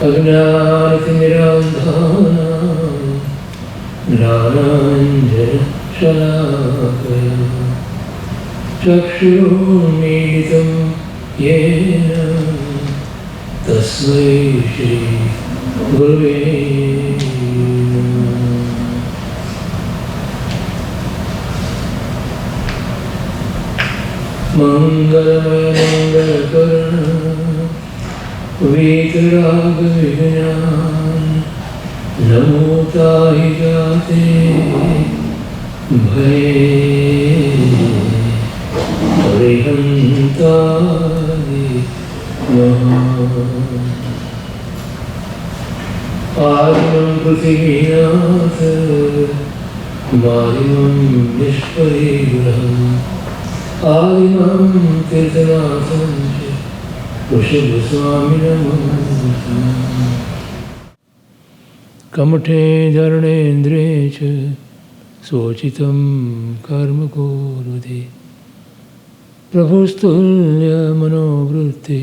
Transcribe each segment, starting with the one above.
Ajnānatimirandhānam Jnānāñjana-śalakaya Chakshurunmīlitam yena Tasmai Shri Gurave Namah. Mangalamaya-mangalakaranam Vitarāga-vignāna Namo Tāhi Jāte Bhaye Arihantādi Maha Ādimam Prithivinātha Mādimam Nishparīgraham Ādimam Tirthanātham Kamate dharnendre cha sochitam karma kurute prabhustulya manovrutti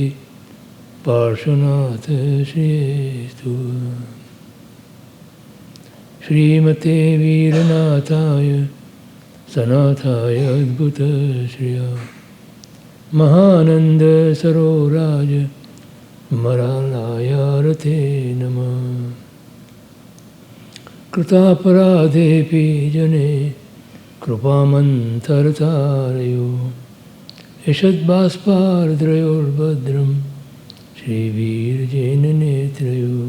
parshanatha shriyestu Shrimate viranathaya sanathaya adbhuta shriya Mahananda Saroraja Maralaya Rate Namah Kritaparadhepi Jane Krupamantartarayo Ishad Bhaspardраyor Bhadram Shri Veer Jain Netrayo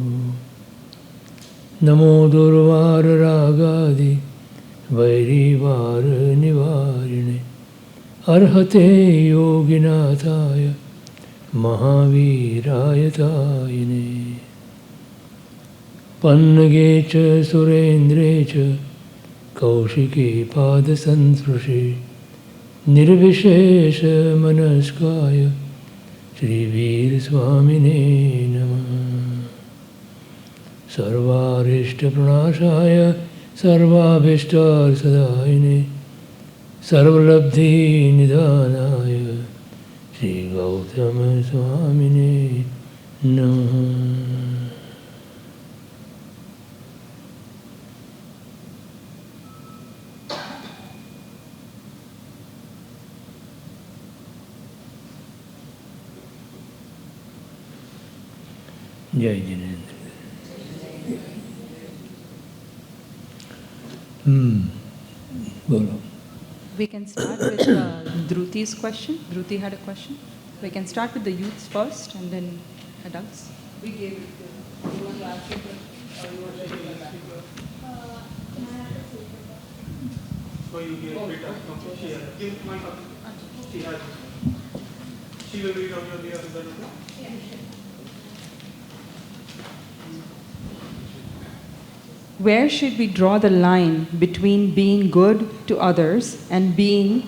Namo Durvara Ragadi Vairivara Nivarine Arhate Yoginathaya Mahavirayatayane Pannage cha Surendre cha Kaushiki Padasantrushi Nirvishesha Manaskaya Shri Veer Swamine Namah Sarvarishta Pranashaya Sarvabhishtar Sadaine Sarvalabdhi Nidhanaya Shri Gautama Swamine Namah. Jai Jinendra. Bolo. We can start with Dhruti's question. Dhruti had a question. We can start with the youths first and then adults. We gave it to you want to ask it, or you want to give it back? So you give it back. She has. Give my copy. She has. She will read out your behalf. Is that okay? Yeah, sure. Where should we draw the line between being good to others and being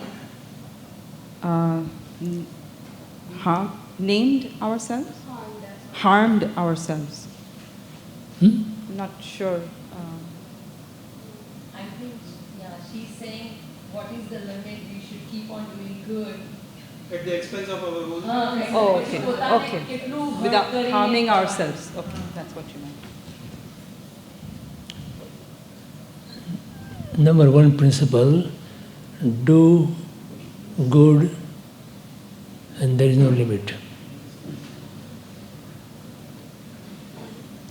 named ourselves? Harmed ourselves. I'm not sure. I think, she's saying, what is the limit? We should keep on doing good. At the expense of our own. Oh, okay. Okay. Without harming ourselves. Okay, that's what you meant. Number one principle, do good and there is no limit.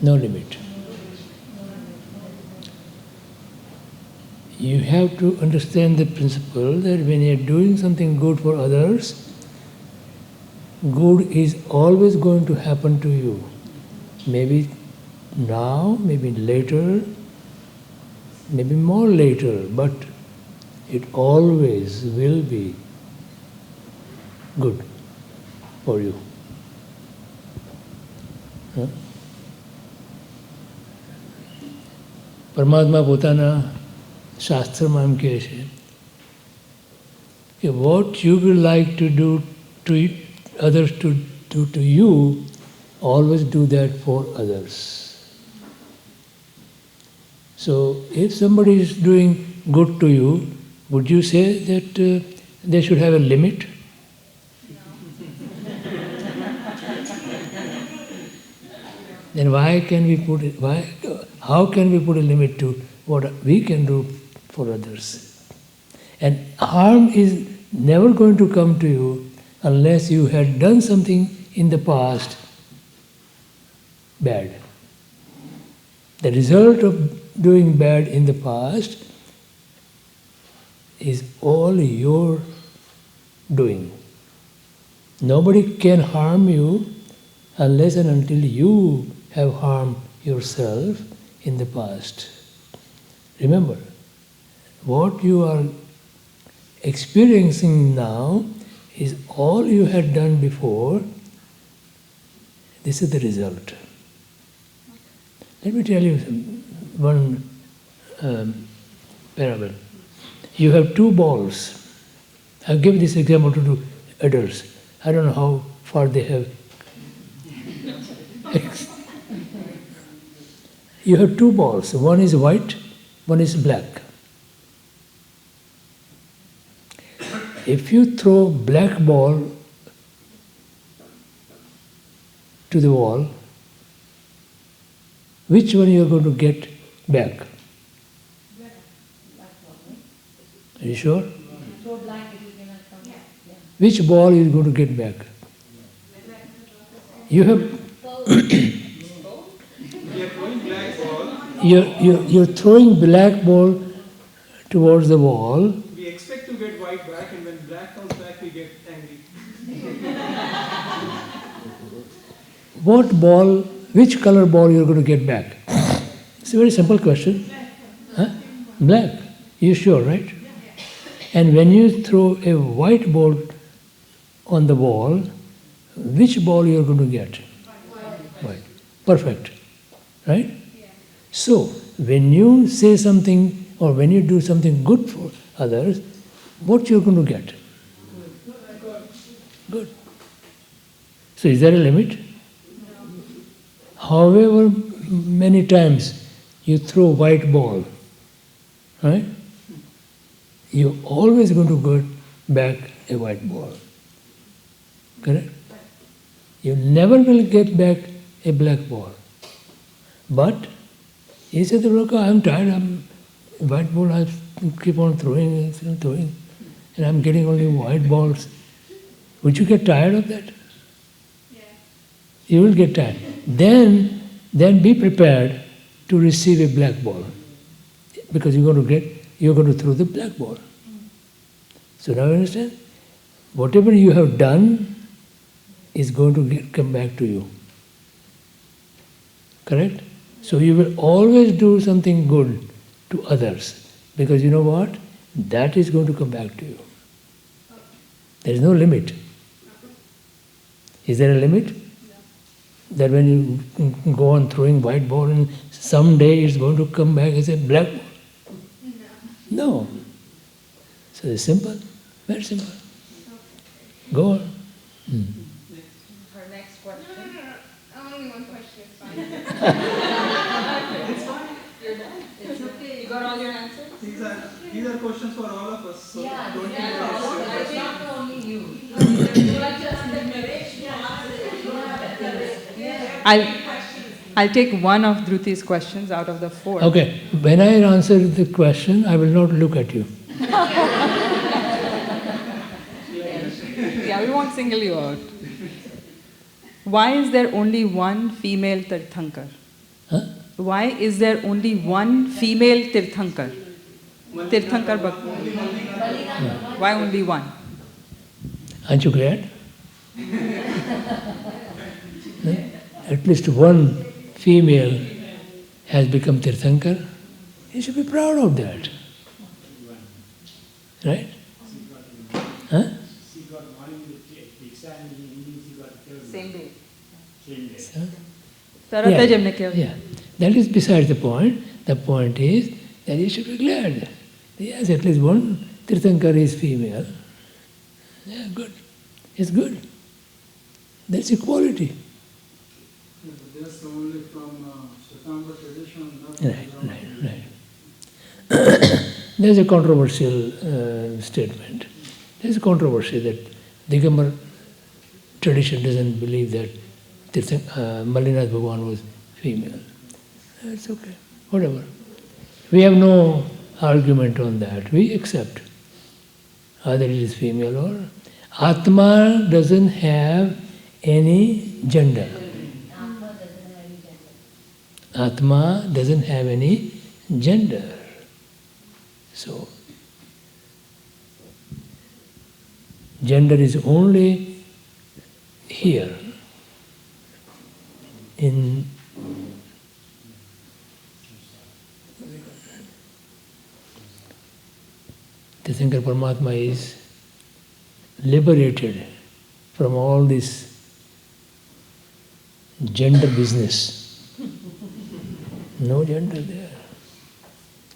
No limit. You have to understand the principle that when you are doing something good for others, good is always going to happen to you. Maybe now, maybe later, maybe more later, but it always will be good for you. પરમાત્મા પોતાના શાસ્ત્રમાં એમ કહે છે કે what you will like to do to others to do to you, always do that for others. So if somebody is doing good to you, would you say that they should have a limit? then why can we put it, how can we put a limit to what we can do for others? And harm is never going to come to you unless you had done something in the past bad. The result of doing bad in the past is all your doing. Nobody can harm you unless and until you have harmed yourself in the past. Remember, what you are experiencing now is all you had done before. This is the result. Let me tell you one parable. You have two balls. I'll give this example to adults. I don't know how far they have. You have two balls. One is white, one is black. If you throw black ball to the wall, which one you are going to get back? Are you sure? So black it will not come back. Yeah. Which ball is going to get back? You have you're throwing black ball towards the wall. We expect to get white back, and when black comes back, we get angry. What ball, which color ball you're going to get back? It's a very simple question. Huh? Black. You sure, right? And when you throw a white ball on the wall, which ball you're going to get? White. Perfect. Right? So, when you say something or when you do something good for others, what you're going to get? Good. So, is there a limit? However many times you throw white ball, right? You're always going to get back a white ball. Correct? You never will get back a black ball. But he said, look, I'm tired, white ball, I keep on throwing, and I'm getting only white balls. Would you get tired of that? Yeah. You will get tired. Then be prepared to receive a black ball, because you're going to throw the black ball. So now you understand? Whatever you have done is going to come back to you. Correct? So you will always do something good to others, because you know what? That is going to come back to you. There is no limit. Is there a limit? That when you go on throwing white ball and someday it's going to come back as a black ball? No. So it's simple, very simple. Go on. Her next question. Only one question is fine. It's fine. You're done. It's okay. You got all your answers? These are questions for all of us. So Yeah, don't these be are all. worried. It's not only you. You are just the courage. I'll take one of Dhruti's questions out of the four. Okay, when I answer the question, I will not look at you. Yeah, we won't single you out. Why is there only one female Tirthankar? Huh? Why is there only one female Tirthankar? Tirthankar Bhakti. Why only one? Aren't you glad? At least one female has become Tirthankar. You should be proud of that. Right? Huh? She got morning the exam in the evening, she got third. Same day. Same day. Huh? Tarata Jamne kya? Yeah. That is besides the point. The point is that you should be glad. Yes, at least one Tirthankar is female. Yeah, good. It's good. That's equality. That's only from Shvetambara tradition, not Right. There's a controversial statement. There's a controversy that Digambar tradition doesn't believe that Malinath Bhagwan was female. That's okay, whatever. We have no argument on that. We accept either it is female or... Atma doesn't have any gender. Atma doesn't have any gender. So, gender is only here in Tirthankar Paramatma is liberated from all this gender business. No gender there.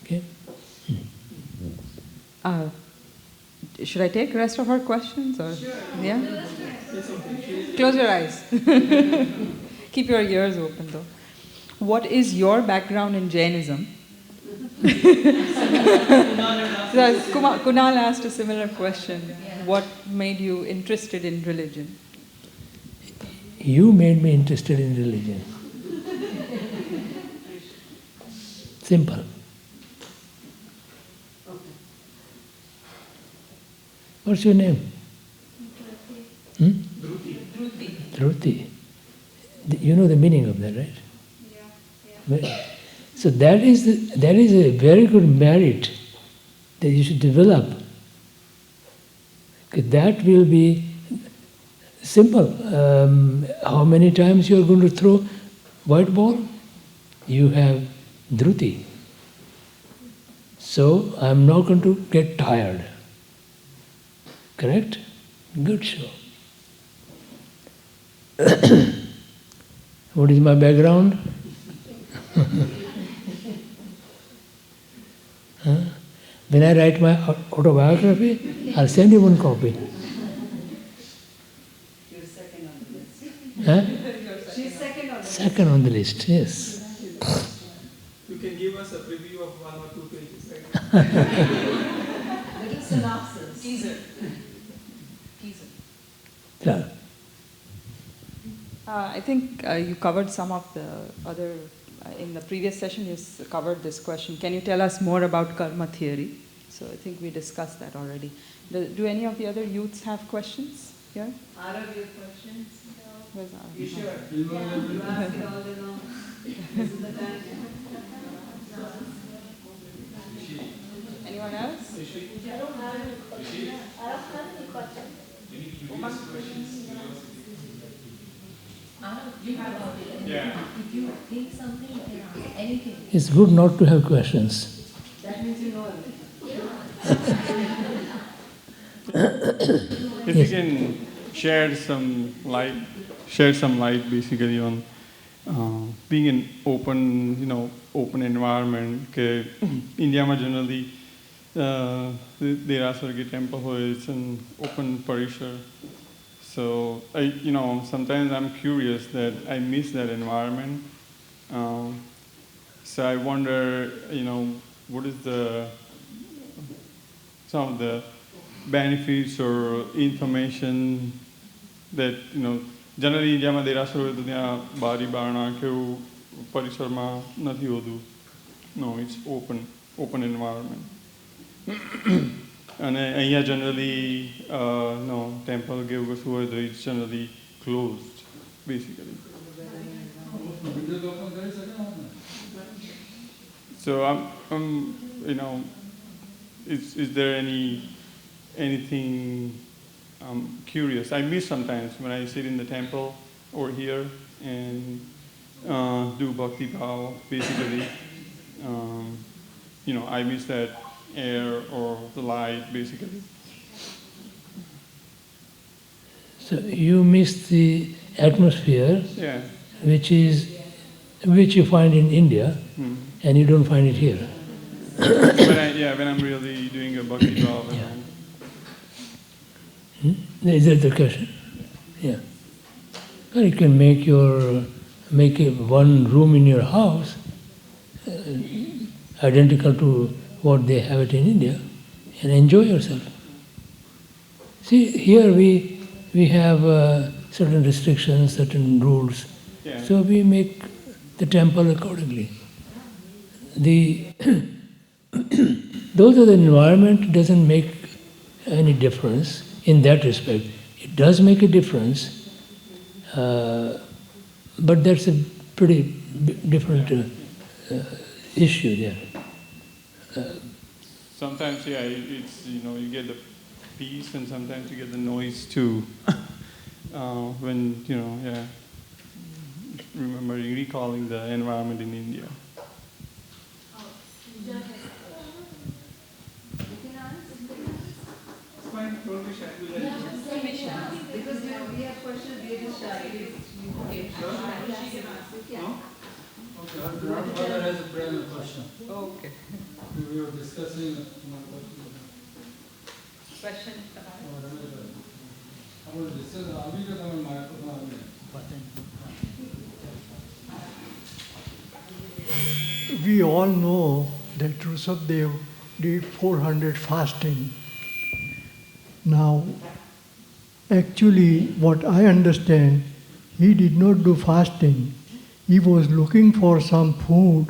Okay? Should I take rest of our questions? Or? Sure. Yeah? Close your eyes. Keep your ears open though. What is your background in Jainism? So Kunal asked a similar question. What made you interested in religion? You made me interested in religion. Simple. What's your name? Dhruti. You know the meaning of that, right? Yeah. So that is a very good merit that you should develop. That will be simple. How many times you are going to throw white ball? You have Dhruti. So I am not going to get tired. Correct? Good show. What is my background? When I write my autobiography, I'll send you one copy. You're second on the list. Huh? She's second on the list. Second on the list, yes. You can give us a preview of 1 or 2 pages, right? Little synopsis. Teaser. Yeah. I think you covered some of the other, in the previous session you covered this question. Can you tell us more about karma theory? So I think we discussed that already. Do any of the other youths have questions here? Out of your questions? Where's Arav? You sure? Yeah, you ask it all day long. This is the time. Anyone else? I don't have any questions. I don't have any questions. You have all the If you think something, you can ask anything. It's good not to have questions. That means you know everything. If you can share some light basically on being in open environment. Okay, India generally there are Sargi temple where it's an open parisha. So sometimes I'm curious that I miss that environment. So I wonder, what is some of the benefits or information that generally India there are so bari barna ke parisar ma nathi hodu. No, it's open environment. And અહીંયા generally no temple કે એવું કશું હોય તો it's generally closed basically. So is there anything I'm curious. I miss sometimes when I sit in the temple over here and do bhakti bhav basically. I miss that air or the light basically. So you miss the atmosphere, Yeah. which you find in India, and you don't find it here. When I'm really doing a bhakti bhav. Is that the question? Yeah. Well, you can make one room in your house identical to what they have it in India, and enjoy yourself. See, here we have certain restrictions, certain rules. Yeah. So we make the temple accordingly. Though the environment doesn't make any difference in that respect, it does make a difference, but that's a pretty different issue there. Sometimes, yeah, it's, you get the peace, and sometimes you get the noise too. When, yeah, remembering, recalling the environment in India. Because we have questions, we are just Okay, our grandfather has a prayer question. Okay. We were discussing. Question We all know that Rushabdev did 400 fasting. Now, actually, what I understand, he did not do fasting. He was looking for some food,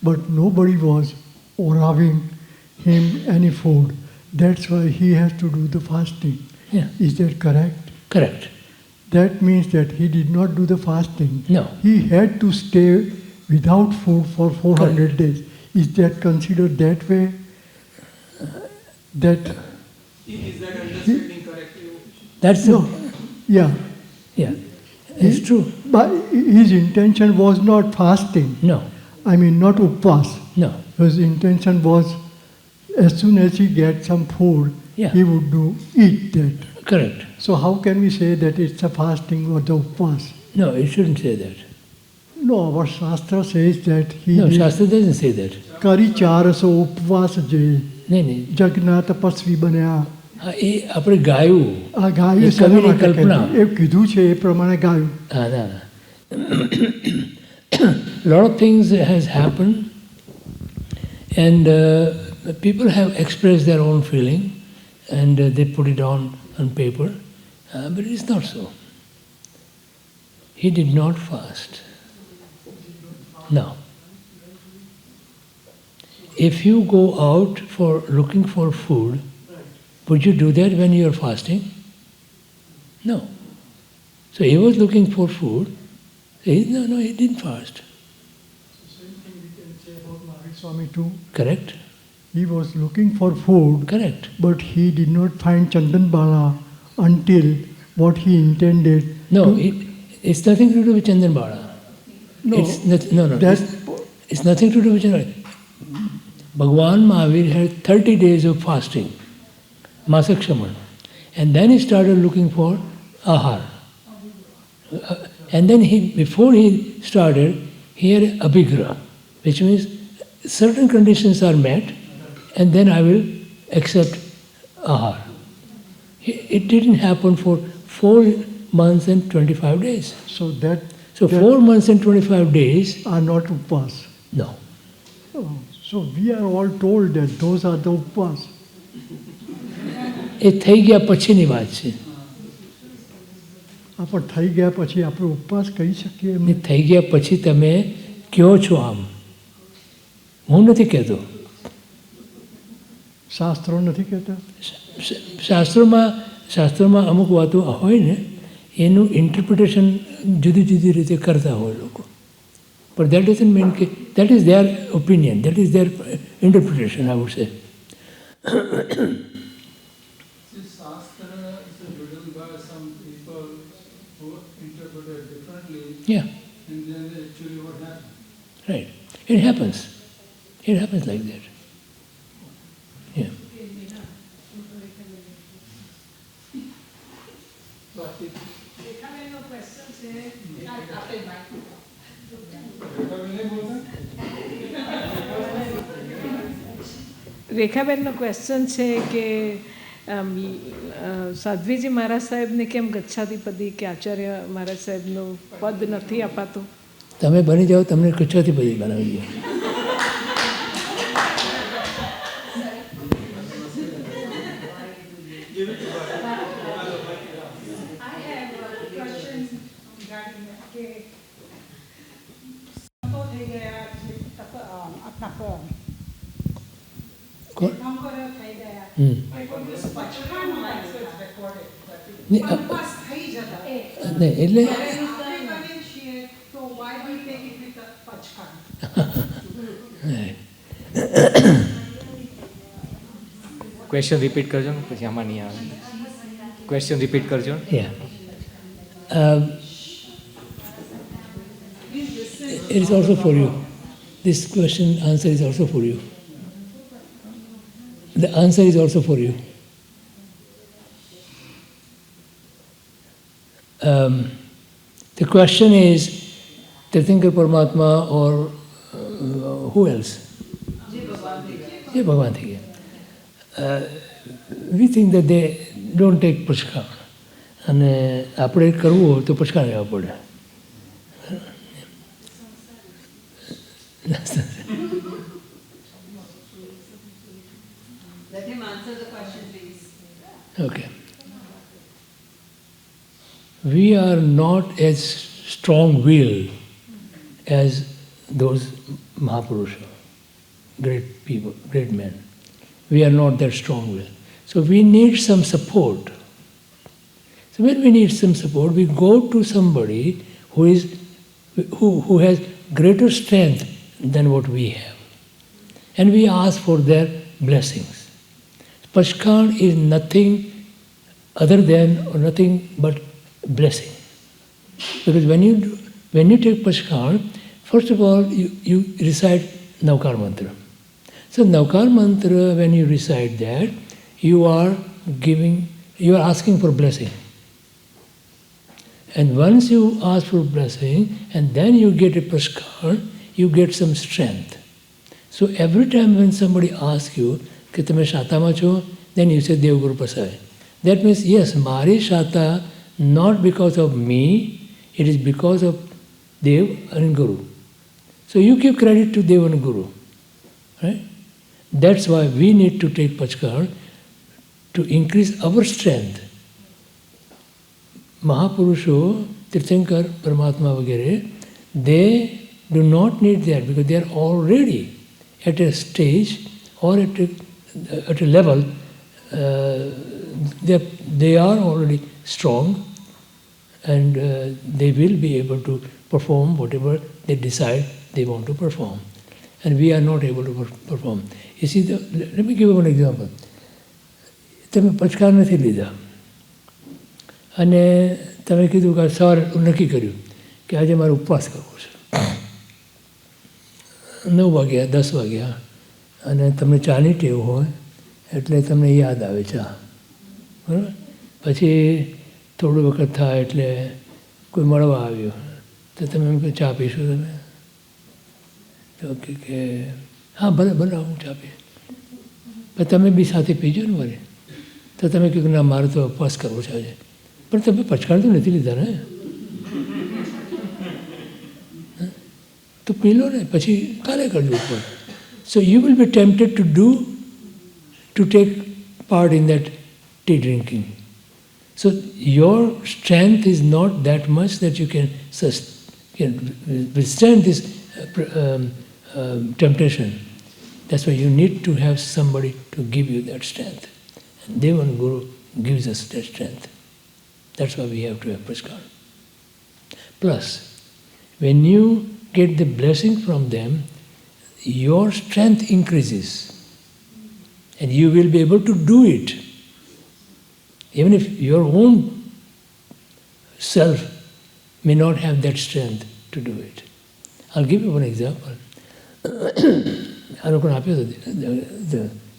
but nobody was offering him any food. That's why he has to do the fasting. Yeah. Is that correct? Correct. That means that he did not do the fasting. No. He had to stay without food for 400 days. Is that considered that way? Is that understanding correct? That's No. Yeah. Yeah. It's true. But his intention was not fasting. No. I mean, not upvas. No. His intention was, as soon as he gets some food, Yeah. he would eat that. Correct. So how can we say that it's a fasting or the upvas? No, you shouldn't say that. No, our Shastra says that he No, did Shastra doesn't say that. કરી 400 ઉપવાસ જે નહીં નહીં જગના તપસ્વી બન્યા. એ આપણે ગાયું આ ગાયું એ શેના કવિની માટે કલ્પના. કહ્યું? એ કીધું છે એ પ્રમાણે ગાયું. ના. Lot of things has happened, and people have expressed their own feeling, and they put it on paper, but it's not so. He did not fast. No. If you go out for looking for food, would you do that when you are fasting? No. So he was looking for food. No, he didn't fast. Same thing we can say about Mahavir Swami too. Correct? He was looking for food, Correct. but he did not find Chandan Bala until what he intended. No, it's nothing to do with Chandan Bala. No, No. It's nothing to do with Chandan Bala. Bhagwan Mahavir had 30 days of fasting, Masak Shaman. And then he started looking for ahar. And then before he started, he had abhigra, which means certain conditions are met, and then I will accept ahar. It didn't happen for 4 months and 25 days. So 4 months and 25 days, are not upvas. no. Oh, so we are all told that those are the upvas. એ થઈ ગયા પછીની વાત છે. પણ થઈ ગયા પછી આપણે ઉપવાસ કહી શકીએ એમ? ને થઈ ગયા પછી તમે કયો છો આમ? હું નથી કહેતો. શાસ્ત્રો નથી કહેતા? શાસ્ત્રોમાં અમુક વાતો હોય ને એનું ઇન્ટરપ્રિટેશન જુદી જુદી રીતે કરતા હોય લોકો. But that doesn't mean that is their opinion, that is their interpretation, I would say. This Shastra is written by some people who interpret it differently, Yeah, and then actually what happens. right. It happens. It happens like that. Yeah. રેખાબેનનો question છે કે સાધ્વીજી મહારાજ સાહેબને કેમ ગચ્છાધિપતિ કે આચાર્ય મહારાજ સાહેબનું પદ નથી અપાતું? તમે બની જાઓ, તમને કચ્છાધિપતિ બનાવી દો. I have a question regarding that. perform. કોણ? Conqueror થઈ ગયા. હમ. This પછાણ like so it's recorded. નહીં, Conquest થઈ જતા. નહીં એટલે આપણે કરીએ છીએ તો why we take it with a પછાણ? ક્વેશ્ચન રિપીટ કરજો ને પછી આમાં નહીં આવે. ક્વેશ્ચન રિપીટ કરજો. Yeah. It is also for you. This question answer is also for you. The answer is also for you. The question is, Tirthankar Paramatma or who else? Jai Bhagwan Thi. We think that they don't take prashkar. અને આપણે કરવું હોય તો પછાણ લેવા પડે. Let him answer the question, please. Okay. We are not as strong-willed as those Mahapurusha, great people, great men. We are not that strong-willed. So we need some support. So when we need some support, we go to somebody who has greater strength than what we have. And we ask for their blessings. Pashkan is nothing other than or nothing but blessing. Because when you take Pashkan, first of all, you recite Navkar Mantra. So Navkar Mantra, when you recite that, you are asking for blessing. And once you ask for blessing, and then you get a Pashkan, you get some strength. So every time when somebody asks you, कि તમે શાતામાં છો, then you say Devguru Pasai. That means, yes, Mari Shata, not because of me, it is because of Dev and Guru. So you give credit to Dev and Guru. Right? That's why we need to take Pachkar to increase our strength. Mahapurusho, Tirthankar, Paramatma vagere, they do not need that because they are already at a stage or at a level, they are already strong and they will be able to perform whatever they decide they want to perform. And we are not able to perform. You see, let me give you one example. તમે પચકાર નથી લીધા અને તમે કીધું કે સવારે નક્કી કર્યું કે આજે મારે ઉપવાસ કરવો છે. 9 વાગ્યા 10 વાગ્યા અને તમને ચાની ટેવ હોય એટલે તમને યાદ આવે ચા, બરાબર. પછી થોડું વખત થાય એટલે કોઈ મળવા આવ્યું તો તમે એમ કે ચા પીશો તમે? તો કે હા ભલે ભલે હું ચા પીશ. પણ તમે બી સાથે પીજો ને મારે. તો તમે કહ્યું ના મારે તો ઉપવાસ કરવો છે આજે. પણ તમે પચકાર તો નથી લીધા ને, તો પી લો ને, પછી કાલે કરજો ઉપવાસ. So you will be tempted to take part in that tea drinking. So your strength is not that much that you can withstand this temptation. That's why you need to have somebody to give you that strength. And Devan Guru gives us that strength. That's why we have to have Praskar. Plus, when you get the blessing from them, your strength increases and you will be able to do it. Even if your own self may not have that strength to do it. I'll give you one example. આ લોકોને આપ્યો હતો,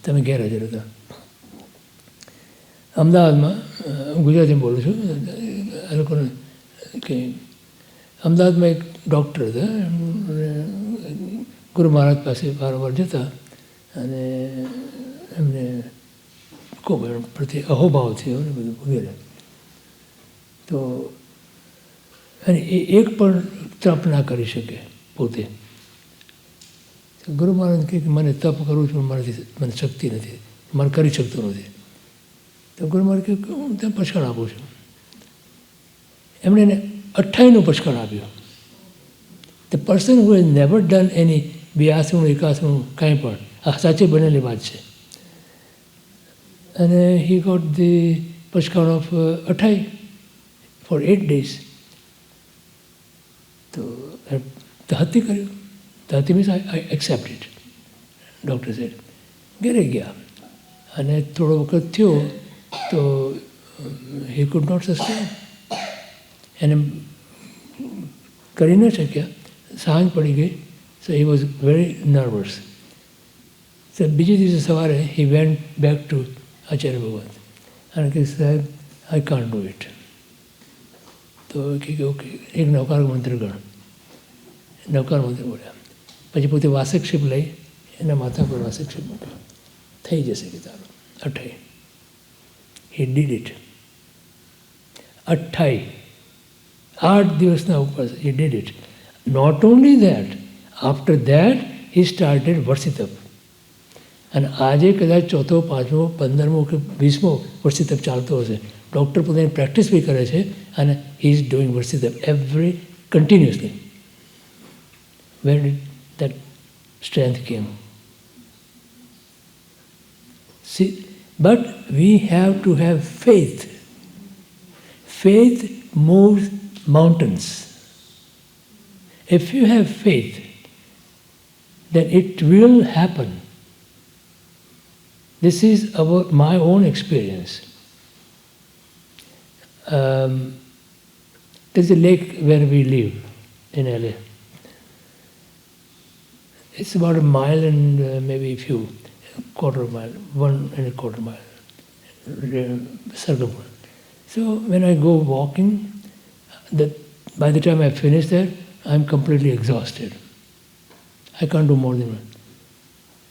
તમે ગેરહાજર હતા. અમદાવાદમાં, ગુજરાતીમાં બોલું છું, આ લોકોને કે અમદાવાદમાં એક ડૉક્ટર હતા, ગુરુ મહારાજ પાસે વારંવાર જતા અને એમને ખૂબ પ્રત્યે અહોભાવ થયો ને બધું વગેરે. તો અને એ એક પણ તપ ના કરી શકે પોતે. ગુરુ મહારાજ કહે કે મને તપ કરવું છું, મને શક્તિ નથી, મને કરી શકતો નથી. તો ગુરુ મહારાજ કહે હું તને પછાણ આપું છું. એમણે એને 28નું પછાણ આપ્યું. The person who has never done any 82 81 કાંઈ પણ આ સાચી બનેલી વાત છે. અને he got the pushkar of Athai for 8 days. તો હત્યા કર્યું. હત્યા means I accept it. Doctor said. ઘરે ગયા અને થોડો વખત થયો તો he could not sustain. એને કરી ન શક્યા. સાંજ પડી ગઈ. So he was very nervous. So બીજે દિવસે સવારે he went back to Acharya ભગવાન અને કે સાહેબ I can't do it. તો કે ઓકે એક નવકાર મંત્ર ગણ. નવકાર મંત્ર બોલ્યા. પછી પોતે વાસકશીપ લઈ એના માથા પર વાસકશીપ મૂક્યો. થઈ જશે કે તારું 28. He did it. 28. 8 દિવસના ઉપવાસ. He did it. Not only that, after that he started વર્ષિતપ. અને આજે કદાચ 4થો 5મો 15મો કે 20મો વર્ષિતપ ચાલતો હશે. ડૉક્ટર પોતાની પ્રેક્ટિસ બી કરે છે અને he is doing વર્ષિતપ every continuously. Where did that strength came? See, but we have to have faith. Faith moves mountains. If you have faith, then it will happen. This is about my own experience. There's a lake where we live in LA. It's about a mile and maybe a few, quarter mile, 1.25 mile circle. So when I go walking, by the time I finish that, I'm completely exhausted. I can't do more than one.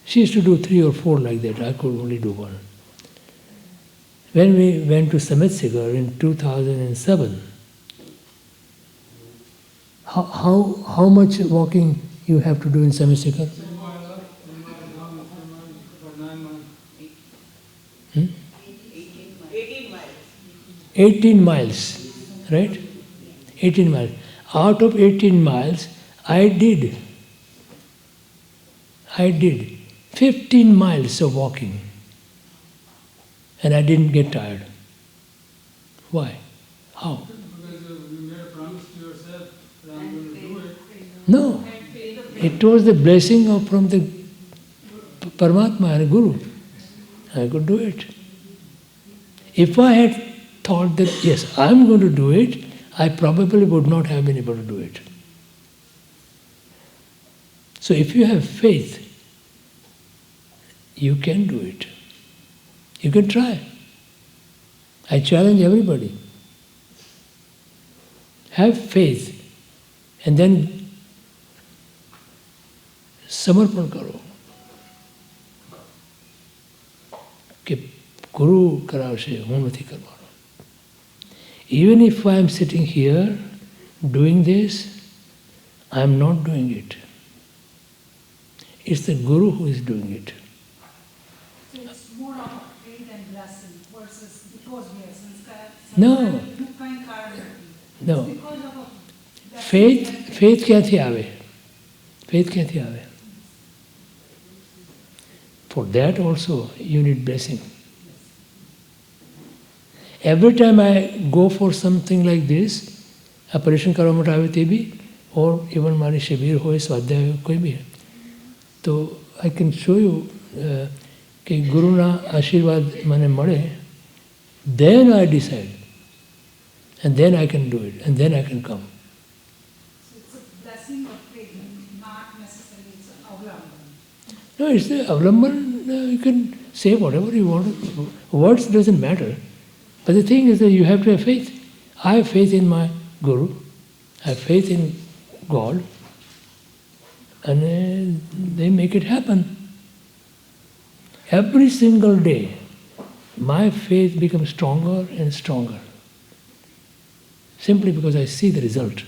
She used to do 3 or 4 like that. I could only do 1. When we went to Samit Sigar in 2007, how much walking you have to do in Samit Sigar? 18 miles, right? 18 miles. Out of 18 miles, I did 15 miles of walking. And I didn't get tired. Why? How? Because you made a promise to yourself that I'm going to do it. No. It was the blessing from the Paramatma and Guru. I could do it. If I had thought that, yes, I'm going to do it, I probably would not have been able to do it. So if you have faith, you can do it. You can try. I challenge everybody. Have faith and then समर्पण करो कि गुरु करावशे हूँ नहीं करवानो. Even if I am sitting here doing this, I am not doing it. It's the Guru who is doing it. So it's more of a faith and blessing versus because we are sanskar. No. No. Faith ક્યાંથી આવે? Faith ક્યાંથી આવે? For that also you need blessing. Every time I go for something like this, a PaRYuShaN કરવા માટે આવે તે બી, or even મારી શિબિર હોય, સ્વાધ્યાય હોય, કોઈ બી, તો I can show you કે ગુરુના આશીર્વાદ મને મળે, then I decide. And then I can do it, and then I can come. So it's a blessing of faith, not necessarily it's an avlamban. No, it's the avlamban, you can say whatever you want. Words doesn't matter. But the thing is that you have to have faith. I have faith in my Guru. I have faith in God. And they make it happen. Every single day, my faith becomes stronger and stronger. Simply because I see the result.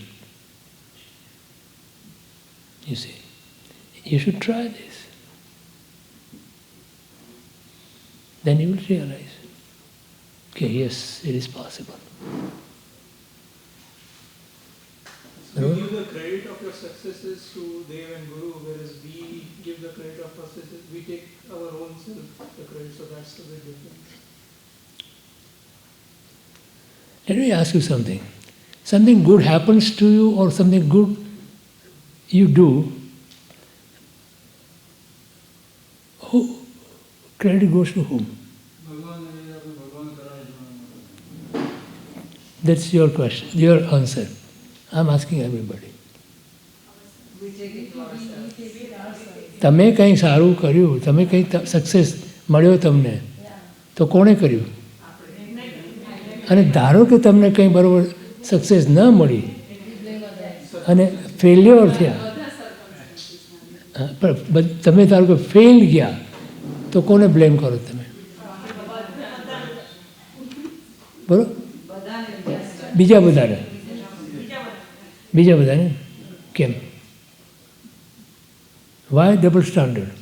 You see, you should try this. Then you will realize, okay, yes, it is possible. So you give the credit of your successes to Dev and Guru, whereas we give the credit of our successes, we take our own self the credit, so that's the big difference. Let me ask you something. Something good happens to you or something good you do, who credit goes to whom? That's your question, your answer. I'm asking everybody. તમે કંઈ સારું કર્યું, તમે કંઈ success મળ્યો તમને, તો કોણે કર્યું? અને ધારો કે તમને કંઈ બરાબર સક્સેસ ન મળી અને ફેલ્યોર થયા, પણ તમે ધારો કે ફેલ ગયા, તો કોને બ્લેમ કરો તમે? બરાબર? બીજા બધાને કેમ? Why double standard?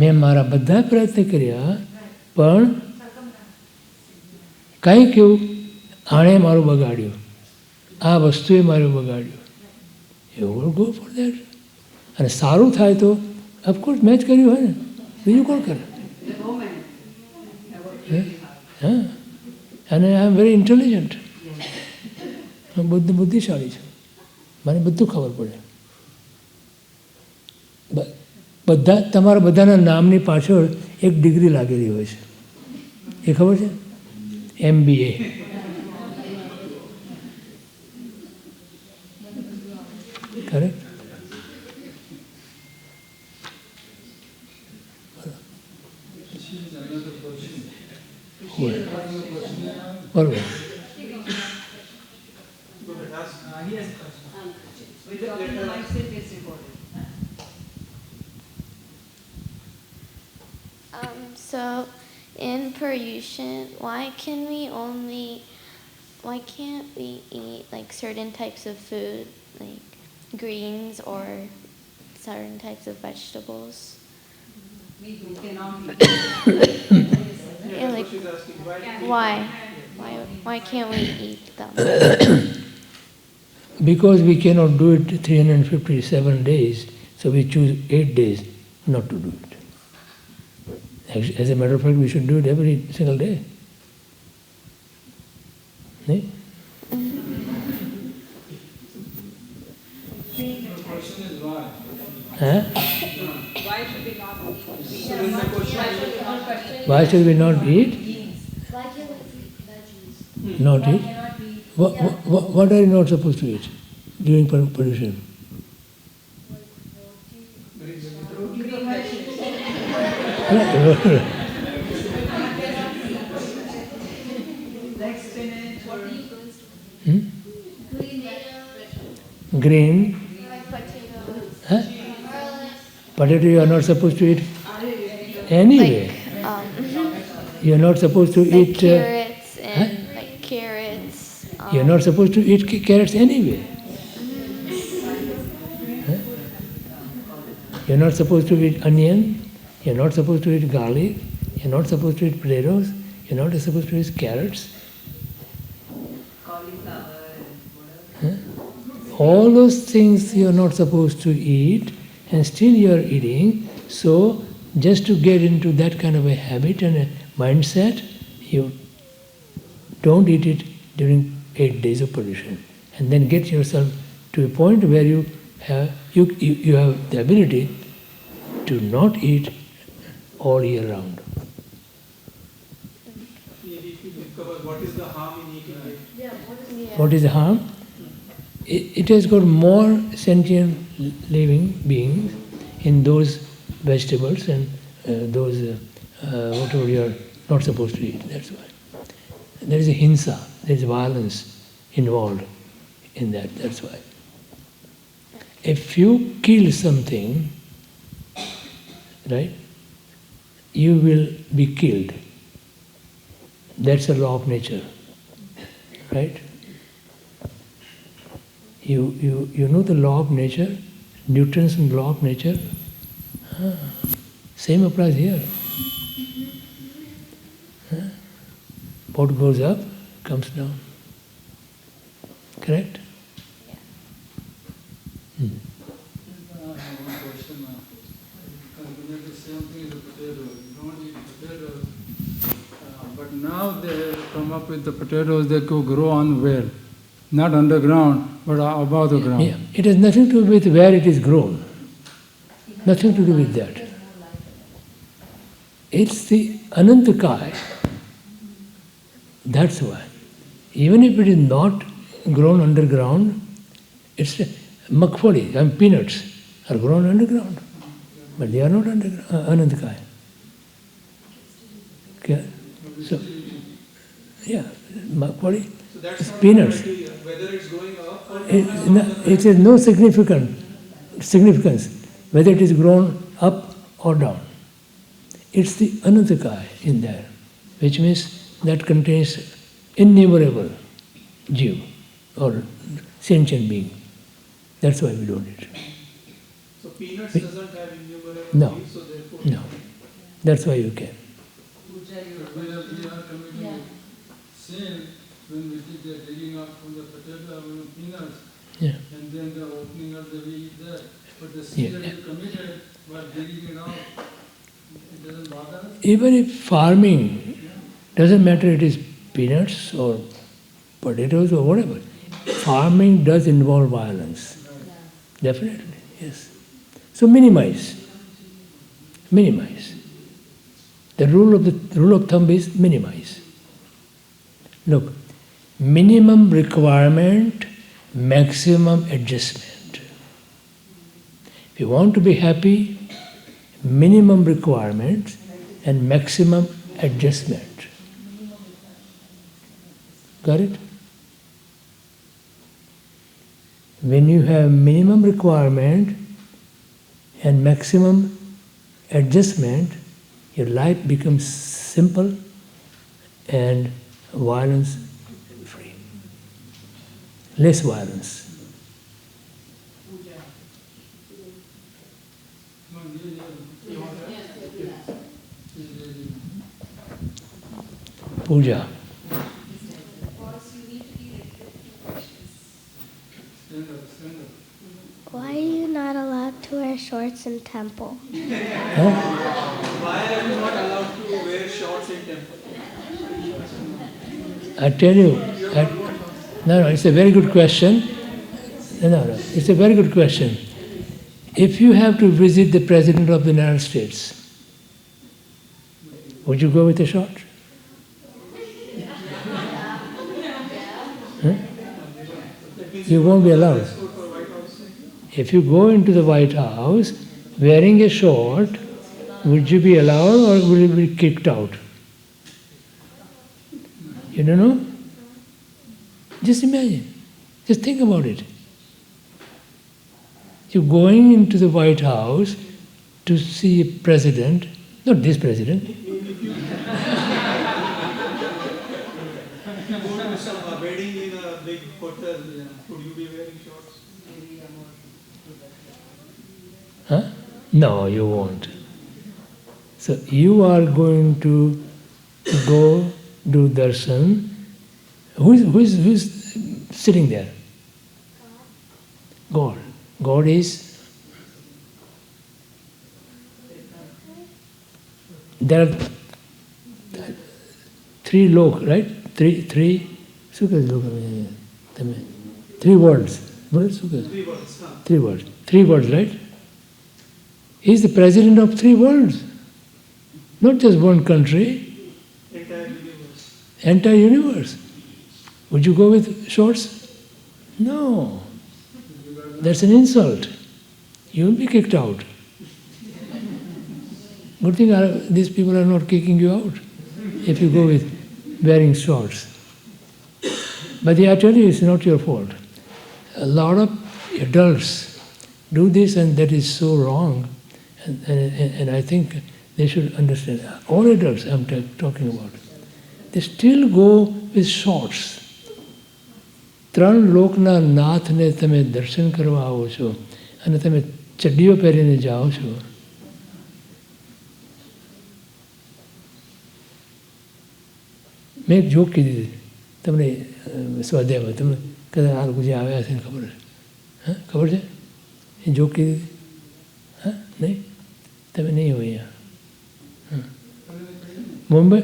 મેં મારા બધા પ્રયત્ન કર્યા, પણ કંઈક એવું આણે મારું બગાડ્યું, આ વસ્તુએ મારું બગાડ્યું. You will go for that. અને સારું થાય તો ઓફકોર્સ મેં જ કર્યું હોય ને, બીજું કોણ કરે? હા, અને આઈ એમ વેરી ઇન્ટેલિજન્ટ. હું બુદ્ધિશાળી છું, મને બધું ખબર પડે. બધા તમારા બધાના નામની પાછળ એક ડિગ્રી લાગેલી હોય છે, એ ખબર છે? MBA. કરેક્ટ? બરોબર. So, in PaRYuShaN, why can't we eat like certain types of food, like greens or certain types of vegetables? Yeah, like, why can't we eat them? Because we cannot do it 357 days, so we choose 8 days not to do it. As a matter of fact, we should do it every single day. The question is why. Huh? Why should we not eat? Why should we not eat? Why can't we eat veggies? Not eat? What are you not supposed to eat during PaRYuShaN? Green? Huh? Potato you are not supposed to eat anyway. You are not supposed to eat carrots and like carrots. You are not supposed to eat carrots anyway. Huh? You are not supposed to eat onion. You are not supposed to eat garlic. You are not supposed to eat potatoes. You are not supposed to eat carrots. Huh? All those things you are not supposed to eat, and still you are eating. So, just to get into that kind of a habit and a mindset, you don't eat it during 8 days of PaRYuShaN, and then get yourself to a point where you have the ability to not eat all year round. What is the harm in eating it? What is the harm? It has got more sentient living beings in those vegetables and those whatever you are not supposed to eat. That's why. There is a hinsa, there is violence involved in that. That's why. If you kill something, right, you will be killed. That's a law of nature, right? You know the law of nature, Newton's law of nature. Same applies here. What goes up comes down. Correct? One question. The same thing as a potato. You don't eat potatoes, but now they come up with the potatoes that could grow on well, not underground, but above the ground. Yeah. It has nothing to do with where it is grown. Nothing to do with that. It's the Anantakai. That's why. Even if it is not grown underground, it's makfali, peanuts are grown underground. But they are not underground, Anantakai. Okay? So, yeah, makfali, So that's not peanuts. criteria, whether it's going up or It has no significance whether it is grown up or down. It's the Anantakai in there, which means that contains innumerable jiv or sentient being. That's why we don't eat. So peanuts doesn't have innumerable No. leaves, so therefore. No. That's why you can. We are committing sin when we did the digging up from the potato and the peanuts, Yeah. and then the opening of the we eat that. But the Yeah. sin that we committed while digging it out, it doesn't bother us. Even if farming, doesn't matter it is peanuts or potatoes or whatever, farming does involve violence. Definitely, yes. So minimize. Minimize. The rule of thumb is minimize. Look, minimum requirement, maximum adjustment. If you want to be happy, minimum requirements and maximum adjustment. Got it? When you have minimum requirement and maximum adjustment, your life becomes simple and violence free. Less violence. Puja. Why are you not allowed to wear shorts in temple? Why are you not allowed to wear shorts in temple? I tell you, no, it's a very good question. No, it's a very good question. If you have to visit the President of the United States, would you go with a short? Huh? You won't be allowed. If you go into the White House wearing a short, would you be allowed or will you be kicked out? You don't know? Just imagine. Just think about it. You're going into the White House to see a president, not this president. If you go to some wedding in a big hotel, would you be wearing shorts? Huh? No, you won't. So you are going to go do darshan. Who's sitting there? God. God is. There are three lok, right? Three words. Three words, right? He is the president of three worlds, not just one country. Entire universe. Would you go with shorts? No. That's an insult. You will be kicked out. Good thing these people are not kicking you out if you go with wearing shorts. But I tell you, it's not your fault. A lot of adults do this and that is so wrong. And I think they should understand. All adults I'm talking about. They still go with shorts. ત્રણ લોકના નાથને તમે દર્શન કરવા આવો છો અને તમે ચડ્ડીઓ પહેરીને જાઓ છો. મેં એક જોક કીધી હતી તમને સ્વાધ્યાયમાં, તમને કદાચ આ લોકો જે આવ્યા હશે ને ખબર છે, હા ખબર છે એ જોક કીધી હતી? હા નહીં, તમે નહીં હોય અહીંયા. હા બોમ્બે,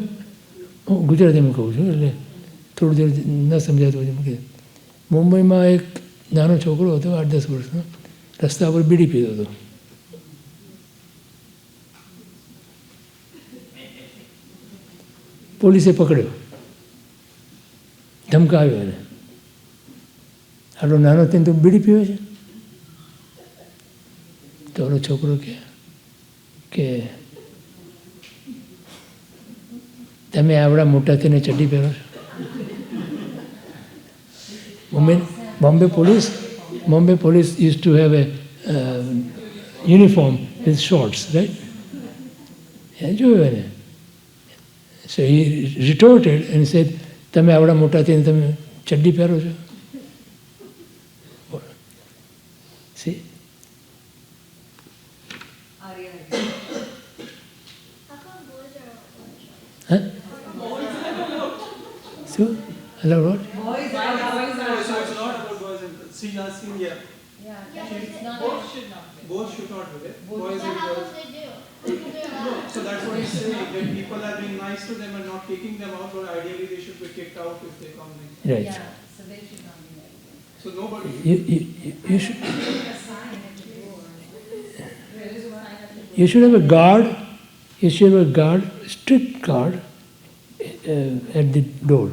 હું ગુજરાતીમાં કહું છું એટલે થોડું દેર ન સમજાતું હોય મૂકી. મુંબઈમાં એક નાનો છોકરો હતો 8-10 વર્ષનો, રસ્તા પર બીડી પીતો હતો. પોલીસે પકડ્યો, ધમકાવ્યો એને. આટલો નાનો થઈને તો બીડી પીવે છે. તો ઓલો છોકરો કે તમે આવડા મોટા થઈને ચડ્ડી પહેરો છો? Bombay police used to have a uniform with shorts, right? So he retorted and said, "તમે આવડા મોટા થઈને તમે ચડ્ડી પહેરો છો?" See? Huh? So, hello, what? Boys are so it's not about boys and senior. Both should not be there. Boys and girls. No, so that's what he's saying. That people are being nice to them and not kicking them out, but ideally they should be kicked out if they come in. Right. Yeah, so they should not be like this. So nobody. You should. You should have a guard. You should have a guard, strict guard, at the door.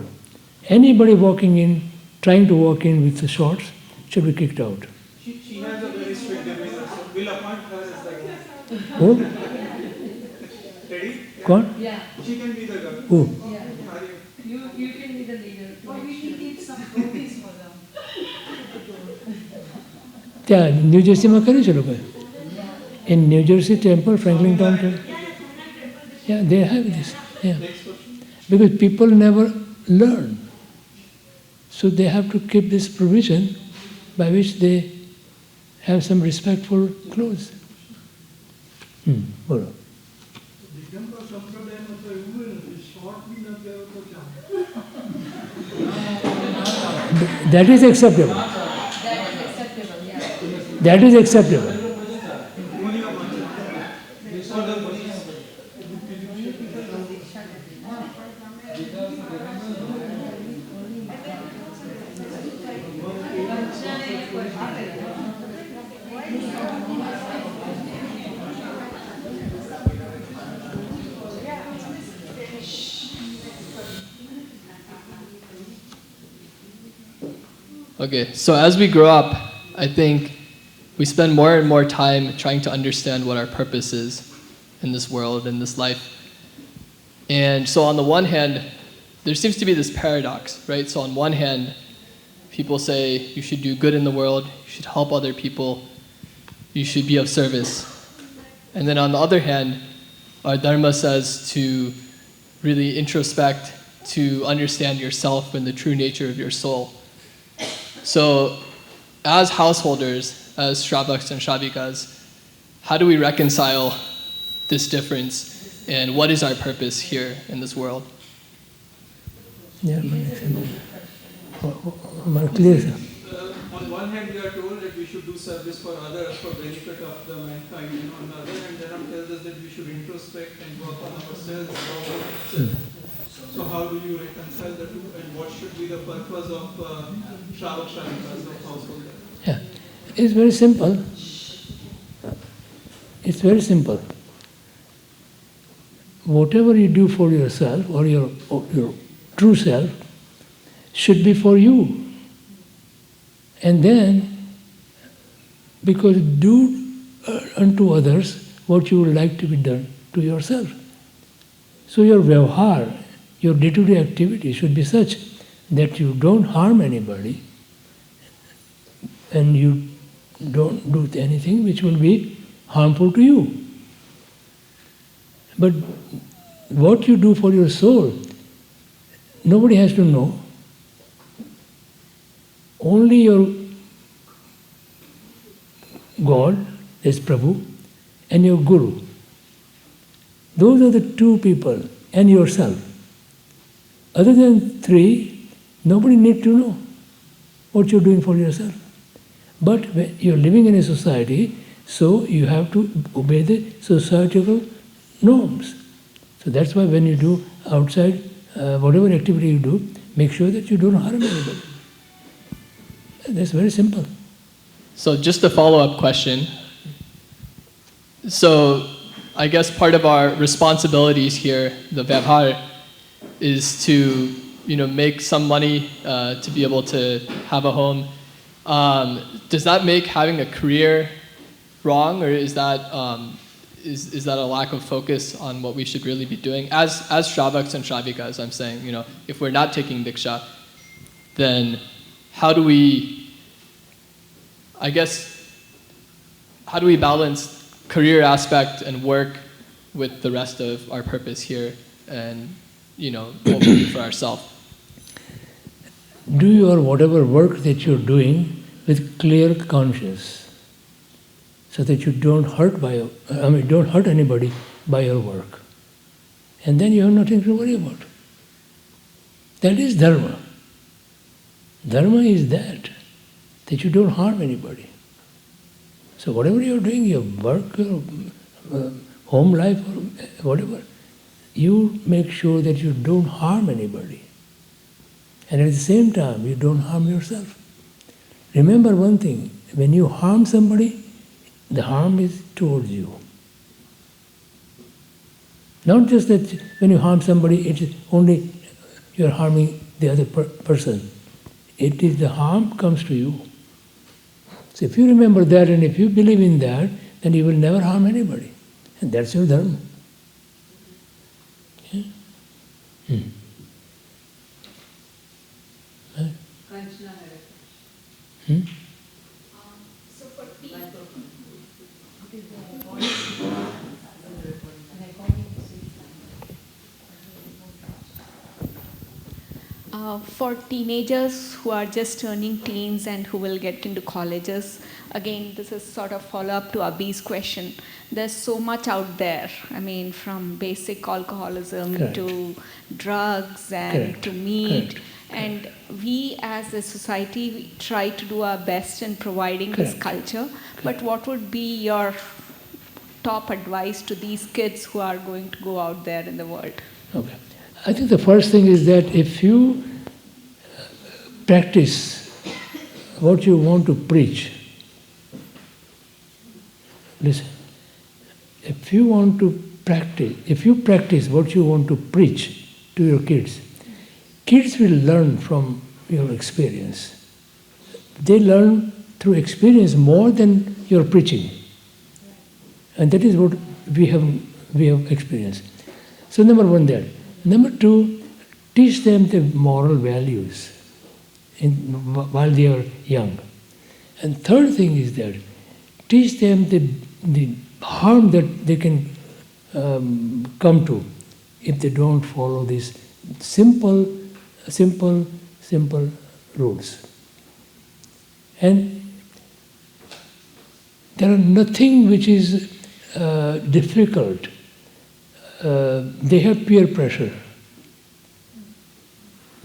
Anybody walking in, trying to walk in with the shorts, should be kicked out. She has a very strict demeanor, so we'll appoint her as the guard. Who? Ready? Kौन? Yeah. She can be the guard. Who? Yeah. You can be the leader. Or we can keep some trophies for them. ત્યાં new જર્સીમાં કર્યું છે લોકોએ. In New Jersey temple, Franklin Town temple. Yeah, they have this. Yeah. Because people never learn. So they have to keep this provision by which they have some respectful clothes. બોલો. That is acceptable. That is acceptable. Okay, so as we grow up, I think we spend more and more time trying to understand what our purpose is in this world, in this life. And so on the one hand, there seems to be this paradox, right? So on one hand, people say you should do good in the world, you should help other people, you should be of service. And then on the other hand, our Dharma says to really introspect, to understand yourself and the true nature of your soul. So as householders, as Shravaks and Shravikas, how do we reconcile this difference and what is our purpose here in this world? Yeah, on one hand, we are told that we should do service for others for benefit of the mankind, and on the other hand, Dharam tells us that we should introspect and work on ourselves. So how do you reconcile the two, and what should be the purpose of Shravak Shravikas of household? Yeah, it's very simple. It's very simple. Whatever you do for yourself or your true self should be for you. And then, because do unto others what you would like to be done to yourself. So your vyavhar, your day-to-day activity should be such that you don't harm anybody and you don't do anything which will be harmful to you. But what you do for your soul, nobody has to know. Only your God, is Prabhu, and your Guru. Those are the two people, and yourself. Other than 3, nobody needs to know what you're doing for yourself. But when you're living in a society, so you have to obey the societal norms. So that's why when you do outside, whatever activity you do, make sure that you don't harm anybody. That's very simple. So just a follow-up question. So I guess part of our responsibilities here, the Vyavhar, is to make some money to be able to have a home. Does that make having a career wrong, or is that a lack of focus on what we should really be doing? As Shravaks and Shravikas, I'm saying, if we're not taking Diksha, then how do we balance career aspect and work with the rest of our purpose here and, what we do for ourselves? Do your whatever work that you're doing with clear conscience, so that you don't hurt anybody by your work. And then you have nothing to worry about. That is dharma. Dharma is that you don't harm anybody. So whatever you're doing, your work, your home life, or whatever, you make sure that you don't harm anybody. And at the same time, you don't harm yourself. Remember one thing, when you harm somebody, the harm is towards you. Not just that when you harm somebody, it is only you're harming the other person. It is the harm comes to you. So if you remember that and if you believe in that, then you will never harm anybody. And that's your dharma. Yeah? So for people, for teenagers who are just turning teens and who will get into colleges, again, this is sort of follow-up to Abhi's question. There's so much out there. I mean, from basic alcoholism Correct. to drugs and Correct. to meat. Correct. And we as a society we try to do our best in providing this Correct. culture. But what would be your top advice to these kids who are going to go out there in the world? Okay. I think the first thing is that if you practice what you want to preach, listen, if you practice what you want to preach to your kids, kids will learn from your experience. They learn through experience more than your preaching. And that is what we have experienced. So number one that. Number two, teach them the moral values while they are young. And third thing is that teach them the harm that they can come to if they don't follow these simple rules. And there are nothing which is difficult. They have peer pressure.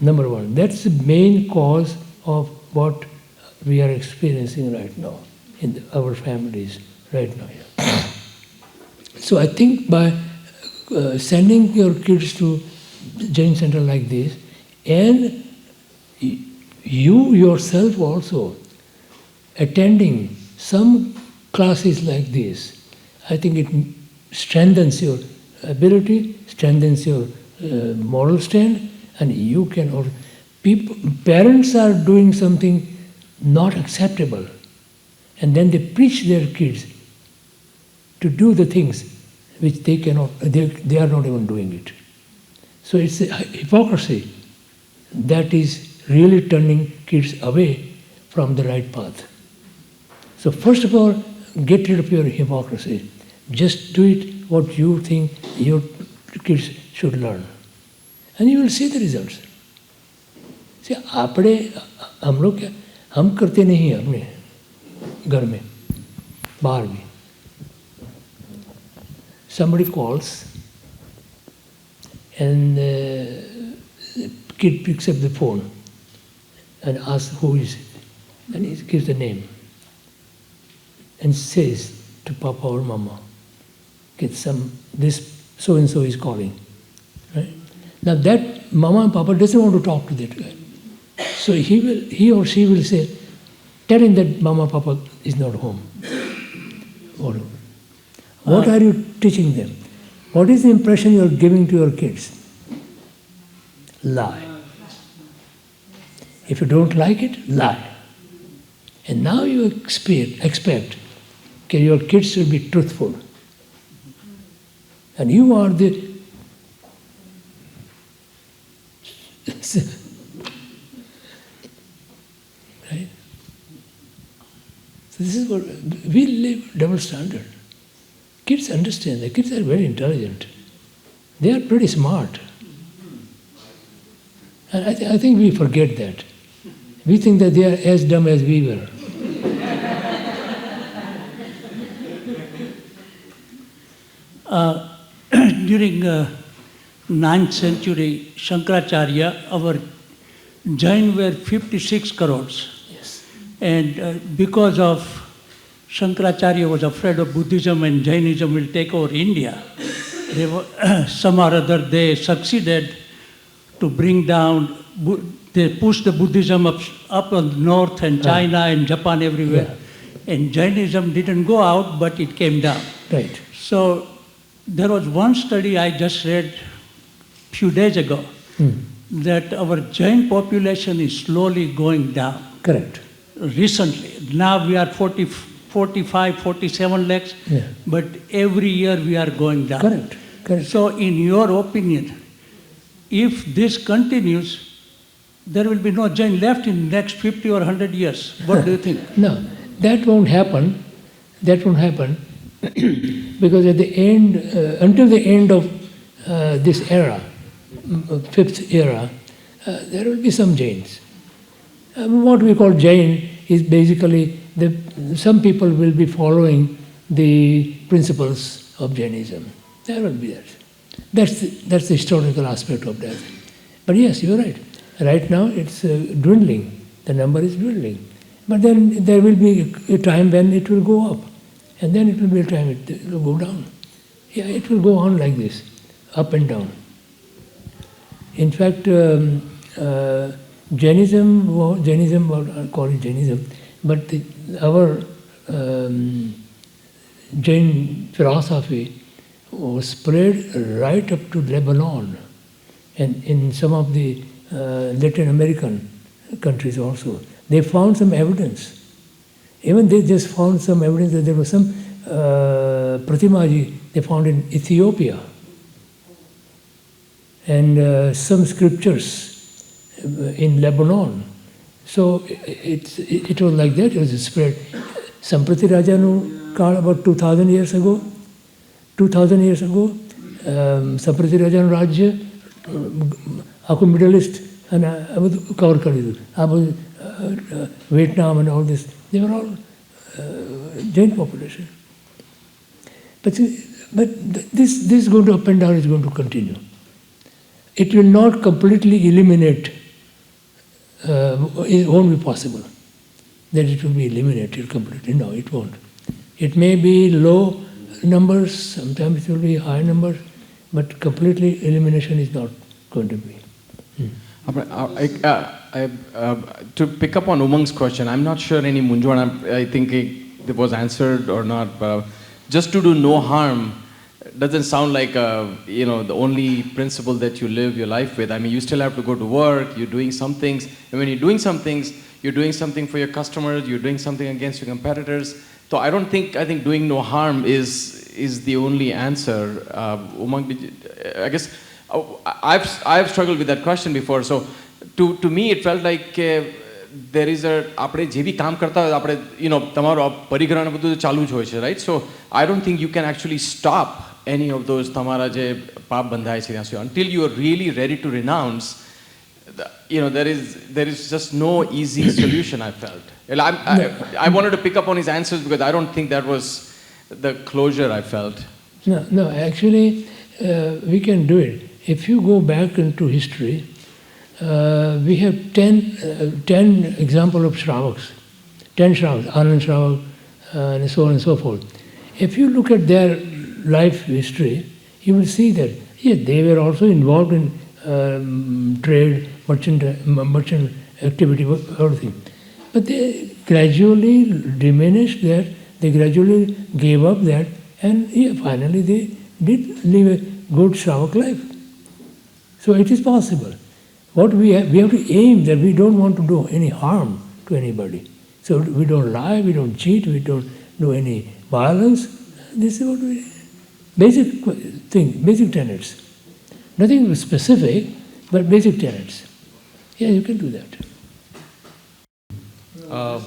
Number one, that's the main cause of what we are experiencing right now in our families right now. So I think by sending your kids to Jain center like this, and you yourself also attending some classes like this, I think it strengthens your ability, strengthens your moral stand, and you can also. Parents are doing something not acceptable, and then they preach their kids to do the things which they cannot, they are not even doing it. So it's a hypocrisy that is really turning kids away from the right path. So first of all, get rid of your hypocrisy. Just do it what you think your kids should learn. And you will see the results. See, हम करते नहीं अपने घर में, बाहर भी. Somebody calls and kid picks up the phone and asks who is it. And he gives the name and says to Papa or Mama, this so-and-so is calling. Right? Now that Mama and Papa doesn't want to talk to that guy. So he or she will say, tell him that Mama, Papa is not home. What are you teaching them? What is the impression you are giving to your kids? Lie. If you don't like it, lie. And now you expect your kids will be truthful. And you are the right? So this is what we live double standard. Kids understand. The kids are very intelligent. They are pretty smart. And I think we forget that. We think that they are as dumb as we were. During 9th century, Shankaracharya, our Jain were 56 crores. Yes. And because of Shankaracharya was afraid of Buddhism and Jainism will take over India, some or other they succeeded to bring down, they pushed the Buddhism up on north and China and Japan everywhere. Yeah. And Jainism didn't go out, but it came down. Right. So there was one study I just read a few days ago that our Jain population is slowly going down. Correct. Recently. Now we are 45, 47 lakhs, yeah. But every year we are going down. Correct. Correct. So in your opinion, if this continues, there will be no Jain left in the next 50 or 100 years. What do you think? No, that won't happen. That won't happen because at the end, until the end of this era, fifth era, there will be some Jains. What we call Jain is basically some people will be following the principles of Jainism. There will be that. That's the historical aspect of that. But yes, you're right. Right now it's dwindling. The number is dwindling. But then there will be a time when it will go up. And then it will be a time it will go down. Yeah, it will go on like this, up and down. In fact, Jainism, I'll call it Jainism, but our Jain philosophy was spread right up to Lebanon and in some of the Latin American countries also. They found some evidence. Even they just found some evidence that there was some Pratimaji they found in Ethiopia and some scriptures in Lebanon. So it was like that, it was spread. Samprati Rajanu Kal about 2000 years ago, Samprati Rajanu Rajya, Aku Middle East, and I was cover Kalidu. I was Vietnam and all this. They were all Jain population. But this is going to up and down, is going to continue. It will not completely eliminate, it won't be possible that it will be eliminated completely. No, it won't. It may be low numbers, sometimes it will be high numbers, but completely elimination is not going to be. To pick up on Umang's question, I'm not sure any Munjwan, I think it was answered or not, but just to do no harm doesn't sound like the only principle that you live your life with. I mean, you still have to go to work, you're doing some things, and when you're doing some things, you're doing something for your customers, you're doing something against your competitors. So I think doing no harm is the only answer. Umang, I guess I've struggled with that question before. So to me, it felt like there is આપણે જે બી કામ કરતા હોય આપણે તમારો પરિગ્રહ બધું ચાલુ જ હોય છે, right? So I don't think you can actually stop any of those તમારા જે પાપ બંધાય છે ત્યાં સુધી. Until you are really ready to renounce, there is just no easy solution, I felt. I wanted to pick up on his answers because I don't think that was the closure I felt. No, actually we can do it. If you go back into history, we have 10 example of Shravaks, 10 Shravaks, Anand Shravak, and so on and so forth. If you look at their life history, you will see that, yes, they were also involved in trade, merchant activity, everything. But they gradually diminished that, they gradually gave up that, and finally they did live a good Shravak life. So it is possible. What we have to aim that we don't want to do any harm to anybody. So we don't lie, we don't cheat, we don't do any violence. This is what we, basic thing, basic tenets. Nothing specific, but basic tenets. Yeah, you can do that. A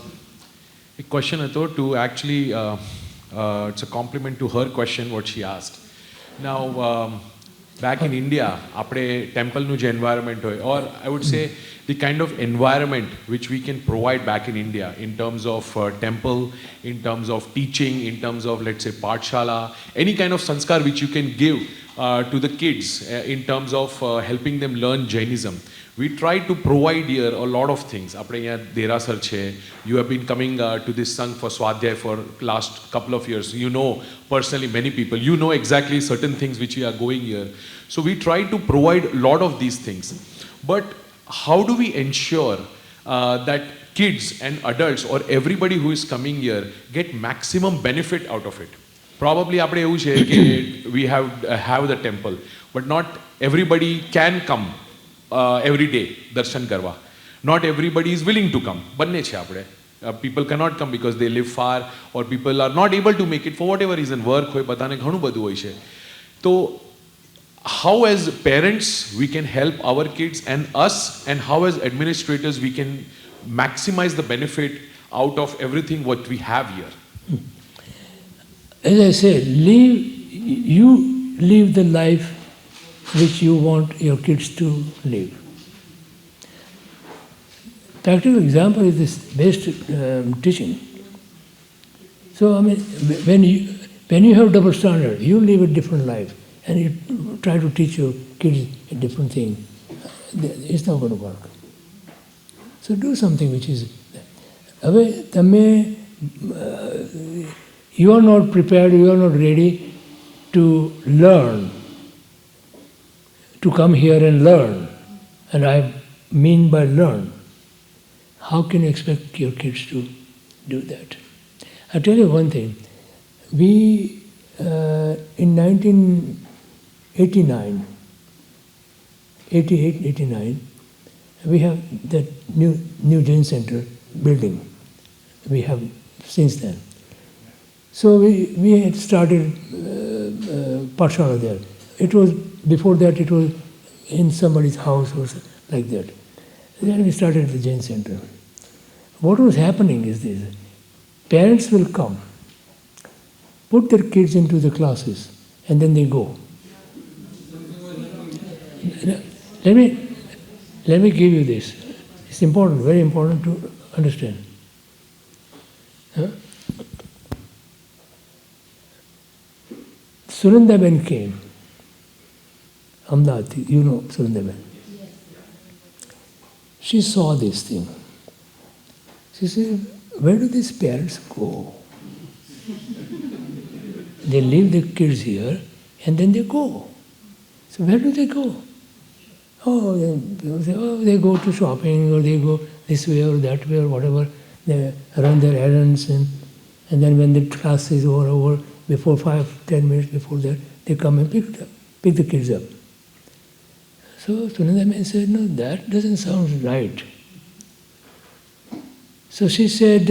question I thought to actually, it's a compliment to her question, what she asked. Now, back in India, apne temple nu je environment hoy, or I would say the kind of environment which we can provide back in India in terms of temple, in terms of teaching, in terms of, let's say, pathshala, any kind of sanskar which you can give to the kids in terms of helping them learn Jainism. We try to provide here a lot of things. Apne yahan Derasar che, you have been coming to this Sangh for Svaadhyaay for last couple of years. You know personally many people. You know exactly certain things which we are going here. So we try to provide a lot of these things. But how do we ensure that kids and adults or everybody who is coming here get maximum benefit out of it? Probably apne એવું છે કે we have the temple, but not everybody can come every day darshan karwa. Not everybody is willing to come. Banne છે આપણે. People cannot come because they live far, or people are not able to make it for whatever reason. Work હોય, બધાને ઘણું બધું હોય છે. તો how as parents we can help our kids and us, and how as administrators we can maximize the benefit out of everything what we have here? As I said, you live the life which you want your kids to live. Practical example is this best teaching. So I mean, when you have double standard, you live a different life, and you try to teach your kids a different thing. It's not going to work. So do something which is. You are not prepared, you are not ready to learn, to come here and learn. And I mean by learn. How can you expect your kids to do that? I'll tell you one thing. We, in 1989, 88, 89, we have that new Jain Center building. We have since then. So we had started pathshala there. It was, before that it was in somebody's house or like that. Then we started the Jain Center. What was happening is this. Parents will come, put their kids into the classes, and then they go. Let me give you this. It's important, very important to understand. Surindaben came. Ahmedabad, you know Surindaben. She saw this thing. She said, where do these parents go? They leave the kids here and then they go. So where do they go? Oh, they go to shopping, or they go this way or that way or whatever. They run their errands, and then when the class is over, before 5-10 minutes before that, they come and pick the kids up. So Sunandaman said, no, that doesn't sound right. So she said,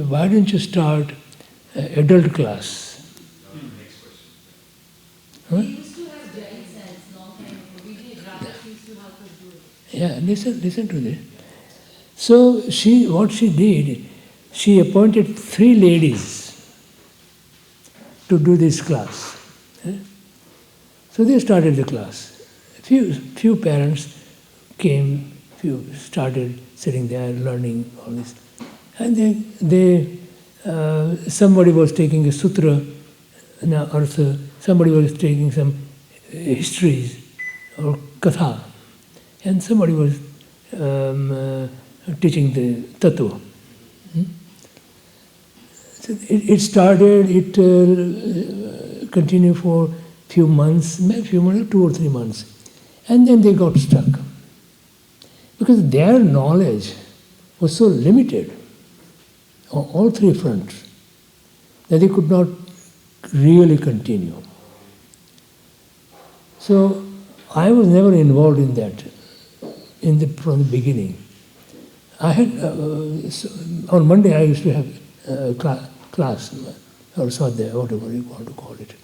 why don't you start adult class? Huh? We used to have Jain cells long time ago. We did. Ramesh used to help us do it. Yeah, listen to this. So what she did, she appointed 3 ladies to do this class. So they started the class. Few parents came, few started sitting there learning all this. And somebody was taking a sutra, somebody was taking some histories or katha. and somebody was teaching the tattva. So it started, it continued for few months, 2 or 3 months, and then they got stuck. Because their knowledge was so limited on all 3 fronts that they could not really continue. So I was never involved in that from the beginning. I had, on Monday I used to have class, or Svaadhyaay, whatever you want to call it.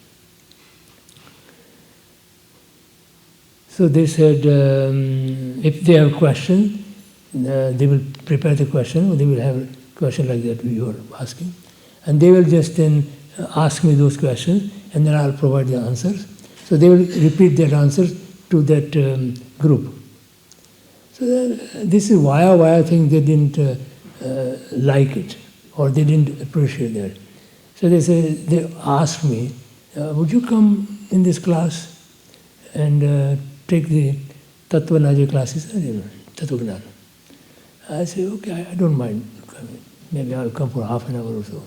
So they said, if they have questions, they will prepare the question, or they will have a question like that you are asking, and they will just then ask me those questions, and then I'll provide the answers. So they will repeat their answers to that group. So this is why I think they didn't like it, or they didn't appreciate that. So they asked me, would you come in this class and take the Tattva Naja classes, Tattva Gnana? I said, okay, I don't mind coming. Maybe I'll come for half an hour or so.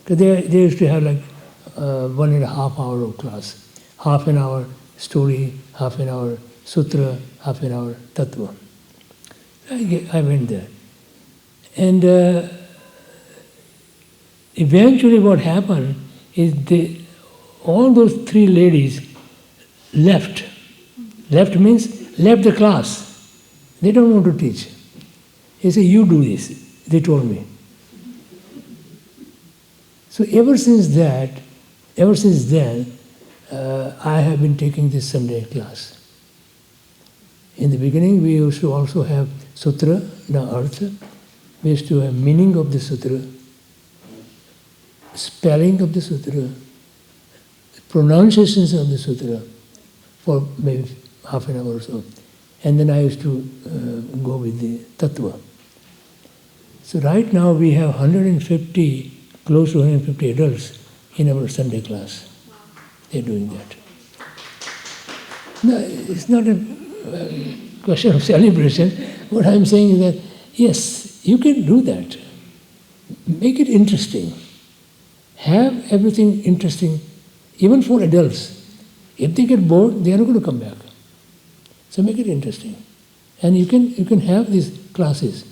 Because they used to have like 1.5 hours of class. Half an hour story, half an hour sutra, half an hour tattva. I went there. And eventually what happened is all those 3 ladies left. Left means left the class. They don't want to teach. They say, you do this, they told me. So ever since then, I have been taking this Sunday class. In the beginning, we used to also have sutra, the artha. We used to have meaning of the sutra, spelling of the sutra, pronunciations of the sutra for maybe half an hour or so. And then I used to go with the tattva. So right now we have 150, close to 150 adults in our Sunday class. They're doing that. No, it's not a question of celebration. What I'm saying is that, yes, you can do that. Make it interesting. Have everything interesting, even for adults. If they get bored, they are not going to come back. So make it interesting. And you can have these classes.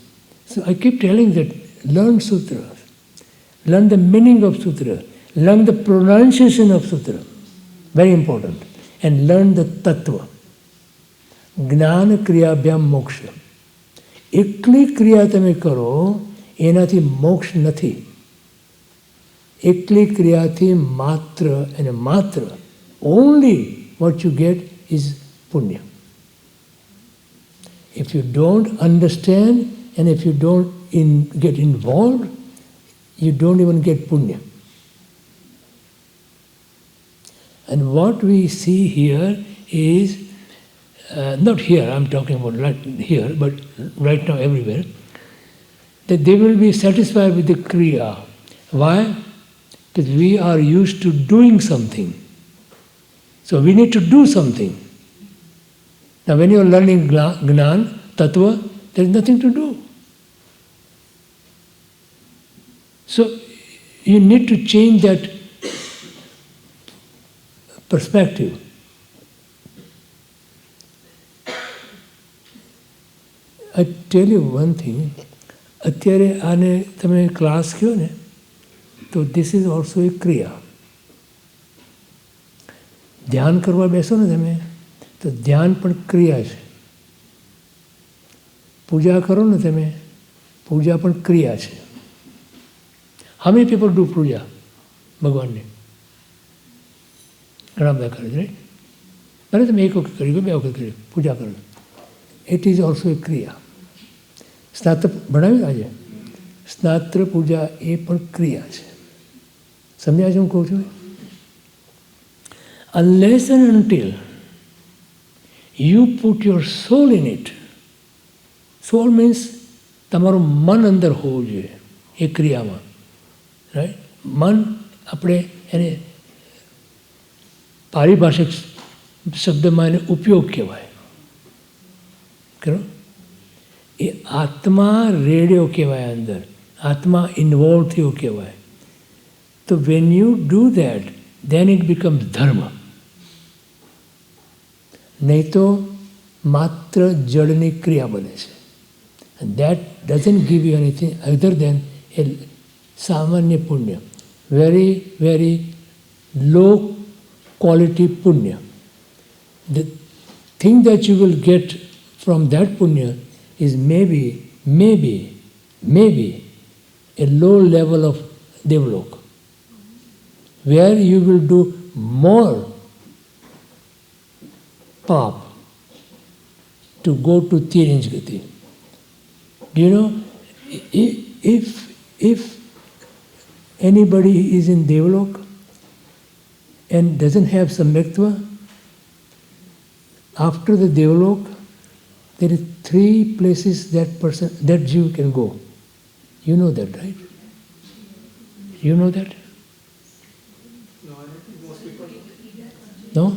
So I keep telling that, learn sutra. Learn the meaning of sutra. Learn the pronunciation of sutra. Very important. And learn the tattva. Gnana kriya bhyam moksha. Ekli kriya tame karo, enathi moksha nathi. Ekli kriya thi matra and matra. Only what you get is punya. If you don't understand and if you don't get involved, you don't even get punya. And what we see here is, not here, I'm talking about right here, but right now everywhere, that they will be satisfied with the kriya. Why? Because we are used to doing something. So we need to do something. Now when you are learning Gnan, Tattva, there is nothing to do. So you need to change that perspective. I tell you one thing, અત્યારે આને તમે class કહો ને તો this is also a kriya. ધ્યાન કરવા બેસો ને તમે તો ધ્યાન પણ ક્રિયા છે. પૂજા કરો ને તમે, પૂજા પણ ક્રિયા છે. How many people do puja? ભગવાનને ઘણા બધા કરે છે, રાઈટ? ભલે તમે એક વખત કર્યું, 2 વખત કર્યું, પૂજા કરો. It is also a kriya. સ્નાત્ર ભણાવ્યું આજે, સ્નાત્ર પૂજા એ પણ ક્રિયા છે. સમજ્યા છે હું કહું છું? Unless and until you put your soul in it, soul means તમારું મન અંદર હોવું જોઈએ એ ક્રિયામાં, રાઈટ? મન આપણે એને પારિભાષિક શબ્દમાં એને ઉપયોગ કહેવાય. કરો એ આત્મા રેડ્યો કહેવાય અંદર, આત્મા ઇન્વોલ્વ થયો કહેવાય. તો when you do that then it becomes dharma. નહીં તો માત્ર જડની ક્રિયા બને છે. And that doesn't give you anything other than a સામાન્ય પુણ્ય, very, very low quality punya. The thing that you will get from that punya is maybe a low level of devloka, where you will do more pap to go to Tirinj Gati. Do you know, if anybody is in devloka and doesn't have samyaktva, after the devloka, there are 3 places that Jew can go. You know that, right? You know that? No?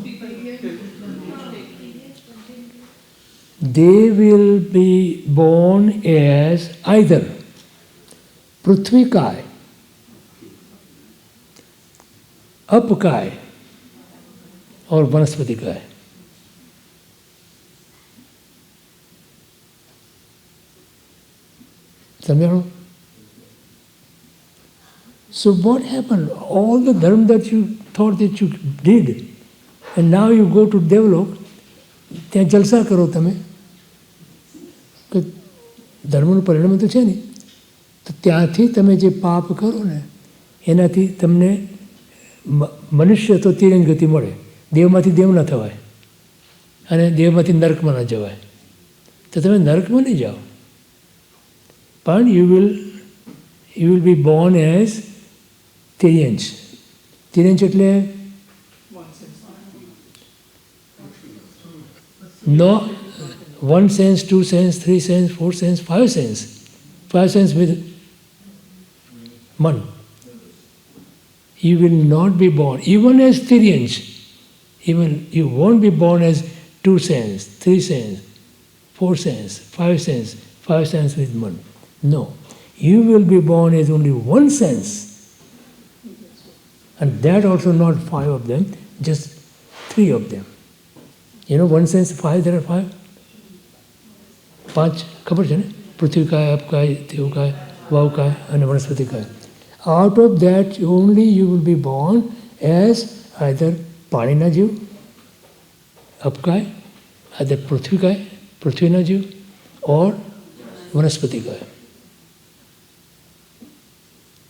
They will be born as either Prithvikai, Apkai, or Vanaspatikai. So what happened? All the dharma that you thought that you did, and now you go to develop, ત્યાં જલસા કરો તમે, કે ધર્મનું પરિણામ તો છે નહીં, તો ત્યાંથી તમે જે પાપ કરો ને એનાથી તમને મનુષ્ય તો તિરંજ ગતિ મળે, દેવમાંથી દેવ ના થવાય અને દેવમાંથી નરકમાં ના જવાય. તો તમે નરકમાં નહીં જાઓ, પણ you will be born as તિર્યંજ. તિર્યંજ એટલે no 1 sense, 2 sense, 3 sense, 4 sense, 5 sense. 5 sense with man. You will not be born, even as Tiryanj. Even you won't be born as 2 sense, 3 sense, 4 sense, 5 sense, 5 sense with man. No. You will be born as only 1 sense. And that also not 5 of them, just 3 of them. You know, 1 sense 5, there are 5. 5, ખબર છે ને? પૃથ્વીકાય, અપકાય, દેવકાય, વાવકાય અને વનસ્પતિકાય. Out of that only you will be born as either પાણીના જીવ, અપકાય, either પૃથ્વીકાય, પૃથ્વીના જીવ, or વનસ્પતિકાય.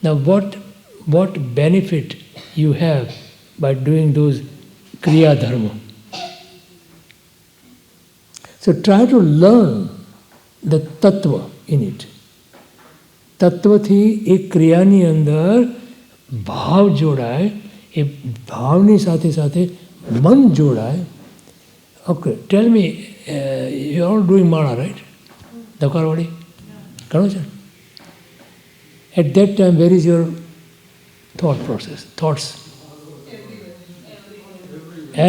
Now what benefit you have by doing those kriya dharma? So try to learn the tattva in it. તત્વથી એ ક્રિયાની અંદર ભાવ જોડાય, એ ભાવની સાથે સાથે મન જોડાય. Okay, tell me, you are doing માળા, રાઈટ? દકારવાળી ઘણું છે. At that time, where is your thought process? Thoughts?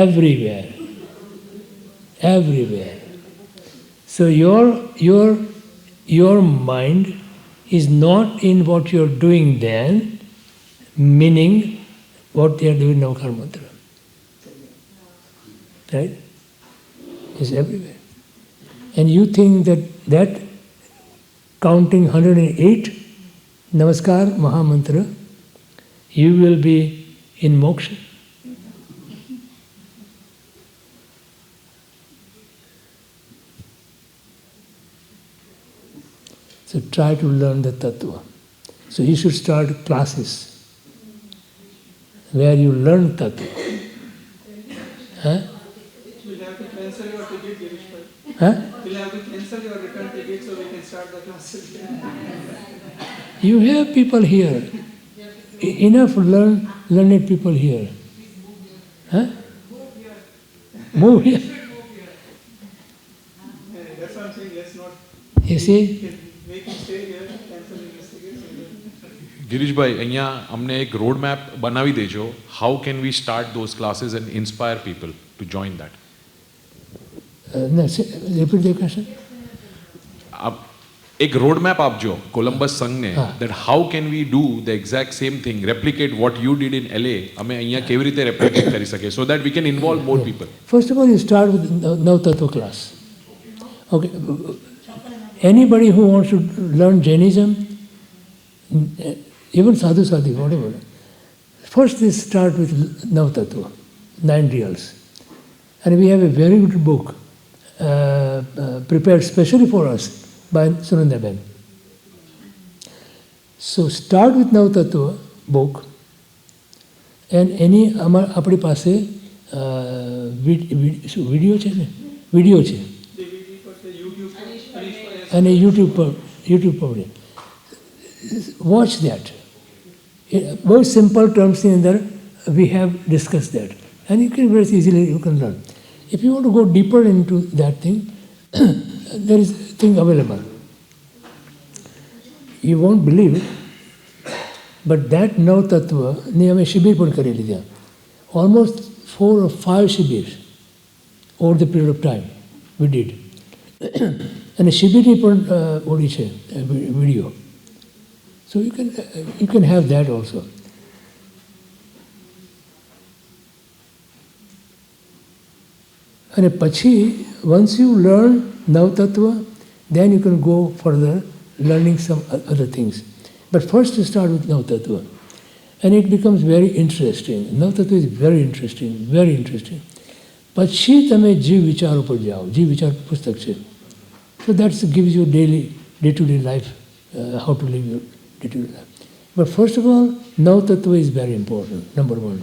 Everywhere. Everywhere. So your mind is not in what you are doing then, meaning what they are doing now, Karma Mantra. Right? It's everywhere. And you think that counting 108 Namaskar Mahamantra, you will be in moksha. So try to learn the tattva. So you should start classes where you learn tattva. Huh? We'll have to cancel your ticket, Girishbhai. Huh? We'll have to cancel your return ticket so we can start the classes. You have people here. Enough learned people here. Huh? Move here. That's what I'm saying, let's not You see? make him stay here, cancel his tickets. Girishbhai, અહીંયા અમને એક road map બનાવી દેજો. How can we start those classes and inspire people to join that? No, repeat the question. એક road map આપજો Columbus સંઘને that how can we do the exact same thing, replicate what you did in LA, અમે અહીંયા કેવી રીતે replicate કરી શકીએ so that we can involve more people. First of all, you start with Navtattva class. Okay. Anybody who wants to learn Jainism, even sadhu, whatever, first they start with Navtattva, 9 reals. And we have a very good book prepared specially for us by Sunandaben. So start with Navtattva book, and any આપણી પાસે video છે ને video છે અને YouTube પર watch that. Very simple terms in there, we have discussed that, and you can very easily you can learn. If you want to go deeper into that thing, there is a thing available. You won't believe it, but that Navtattva ne hame shibir પણ કરેલી ત્યાં. Almost 4 or 5 shibirs over the period of time we did. And શિબિરની પણ Audi છે video. So you can have that also. And પછી once you learn Navtattva, then you can go further learning some other things. But first you start with Navtattva. And it becomes very interesting. Navtattva is very interesting, very interesting. પછી તમે જીવ વિચારો પર જાઓ. જીવ વિચાર પુસ્તક છે. So that gives you day-to-day life, how to live your day-to-day life. But first of all, Navtattva is very important, number one.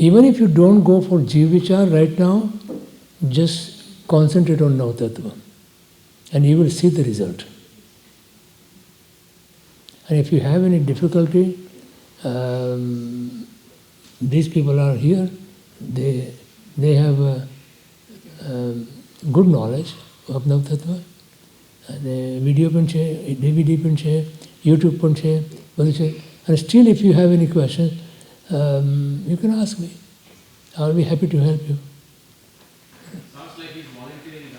Even if you don't go for Jiv Vichar right now, just concentrate on Navtattva and you will see the result. And if you have any difficulty, these people are here, they have good knowledge of Navtattva. And video પણ છે, DVD પણ છે, YouTube પણ છે, બધું છે. And still if you have any questions, you can ask me. I'll be happy to help you. Sounds like he's volunteering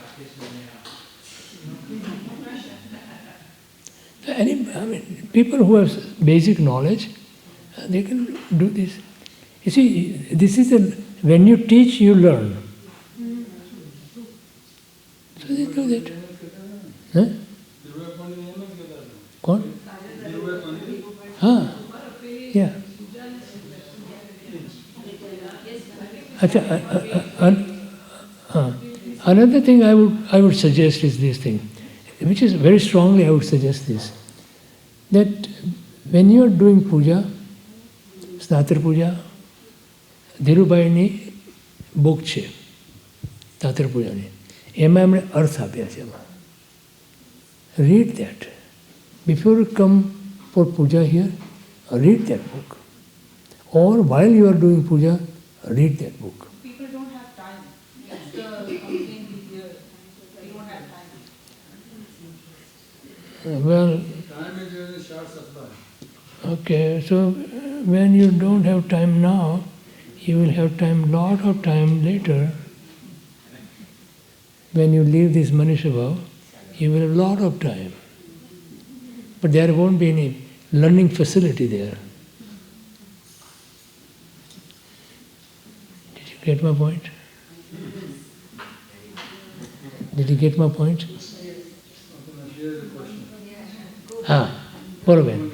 I mean, people who have basic knowledge, they can do this. You see, this is when you teach, you learn. So they do that. Huh? कौन? हाँ, yeah. अच्छा, another thing I would suggest is this thing, which is very strongly I would suggest this, that when you are doing puja, Snatra puja, ધીરુભાઈની book છે તાતર પૂજાની, એમાં એમણે અર્થ આપ્યા છે. એમાં read that. Before you come for puja here, read that book. Or while you are doing puja, read that book. People don't have time. That's the complaint we hear. They don't have time. Well, time is a short supply. Okay, so when you don't have time now, you will have lot of time later. When you leave this Manisha Bhav, you will have a lot of time. But there won't be any learning facility there. Did you get my point? Did you get my point? हाँ, बोलो बहन.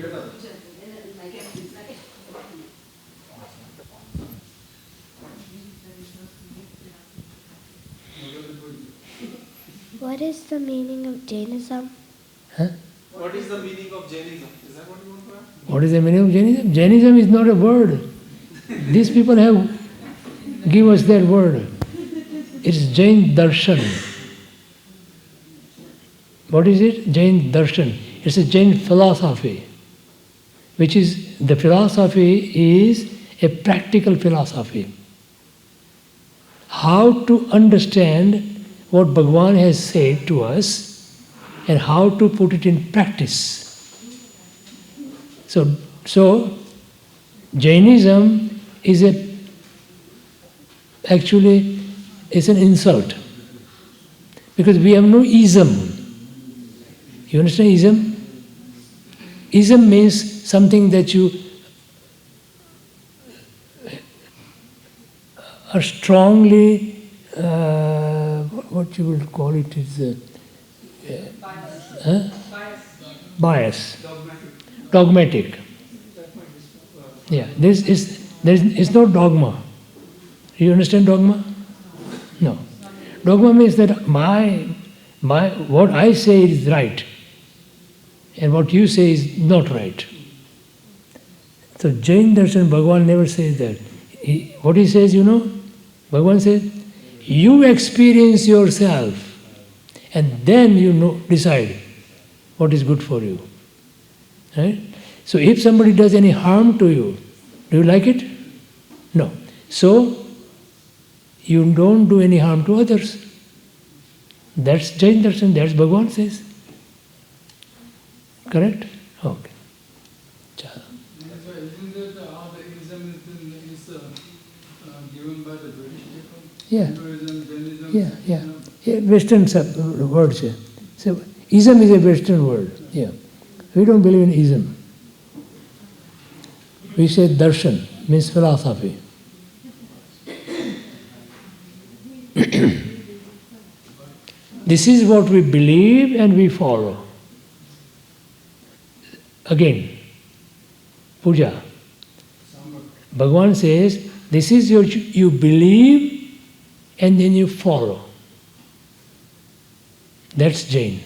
What is the meaning of Jainism? Huh? What is the meaning of Jainism? Is that what you want to ask? What is the meaning of Jainism? Jainism is not a word. These people have give us their word. It's Jain Darshan. What is it? Jain Darshan. It's a Jain philosophy, which is, the philosophy is a practical philosophy. How to understand what Bhagavan has said to us and how to put it in practice. So Jainism is actually an insult, Because we have no ism. You understand ism? Ism means something that you are strongly, what you will call it is bias. Dogmatic. Yeah, there is no dogma. You understand dogma? No. Dogma means that what I say is right, and what you say is not right. So Jain Darshan, Bhagavan never says that. What he says, Bhagavan says, you experience yourself, and then you decide what is good for you. Right? So if somebody does any harm to you, do you like it? No. So you don't do any harm to others. That's Jain Darshan, that's Bhagavan says. Correct? Okay. Isn't that all the ism is given by the British people? Yeah. Hinduism, Jainism? Yeah. Western words. Yeah. So ism is a Western word. Yeah. We don't believe in ism. We say darshan, means philosophy. This is what we believe and we follow. Again, puja. Bhagavan says, this is you believe and then you follow. That's Jain.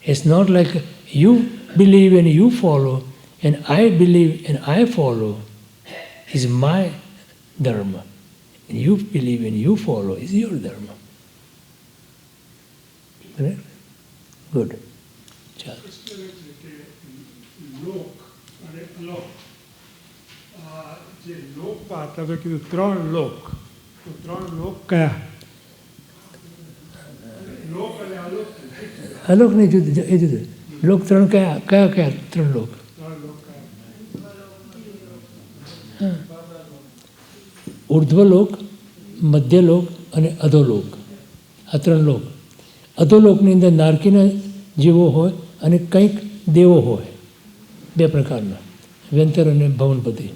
It's not like you believe and you follow, and I believe and I follow is my dharma. And you believe and you follow is your dharma. Correct? Good. Chal. જે લોકપાત હવે કીધું ત્રણ લોક તો ત્રણ લોક કયા લોક અને અલોક અલોક નહીં જુદું એ જુદું લોક ત્રણ કયા કયા કયા ત્રણ લોક ઉર્ધ્વલોક મધ્યલોક અને અધોલોક આ ત્રણ લોક અધોલોકની અંદર નારકીના જીવો હોય અને કંઈક દેવો હોય બે પ્રકારના વ્યંતર અને ભવનપતિ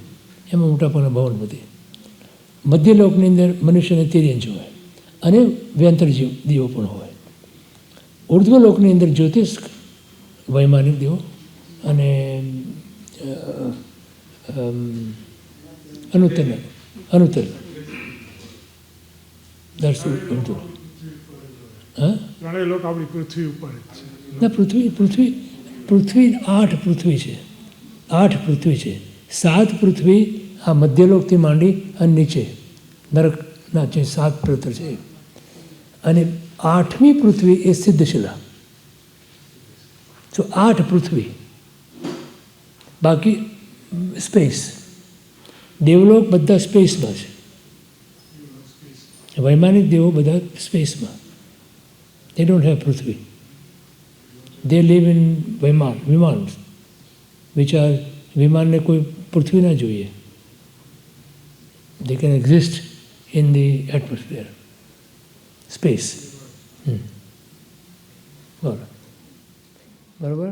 એમાં મોટાભાગના ભવનપતિ મધ્યલોકની અંદર મનુષ્યને તિર્યંશ હોય અને વ્યંતર દેવો પણ હોય ઉર્ધ્વલોકની અંદર જ્યોતિષ વૈમાનિક દેવો અને અનુત્તર દર્શન હા ત્રણેય લોક આપણી પૃથ્વી ઉપર જ છે ના પૃથ્વી 8 પૃથ્વી છે 8 પૃથ્વી છે 7 પૃથ્વી આ મધ્યલોકથી માંડી અને નીચે નરકના છે 7 પૃથ્વી છે અને 8મી પૃથ્વી એ સિદ્ધશિલા તો 8 પૃથ્વી બાકી સ્પેસ દેવલોક બધા સ્પેસમાં છે વૈમાનિક દેવો બધા સ્પેસમાં they don't have Prithvi they live in વિમાન which are વિમાનને કોઈ પૃથ્વી ના જોઈએ they can exist in the atmosphere space બરાબર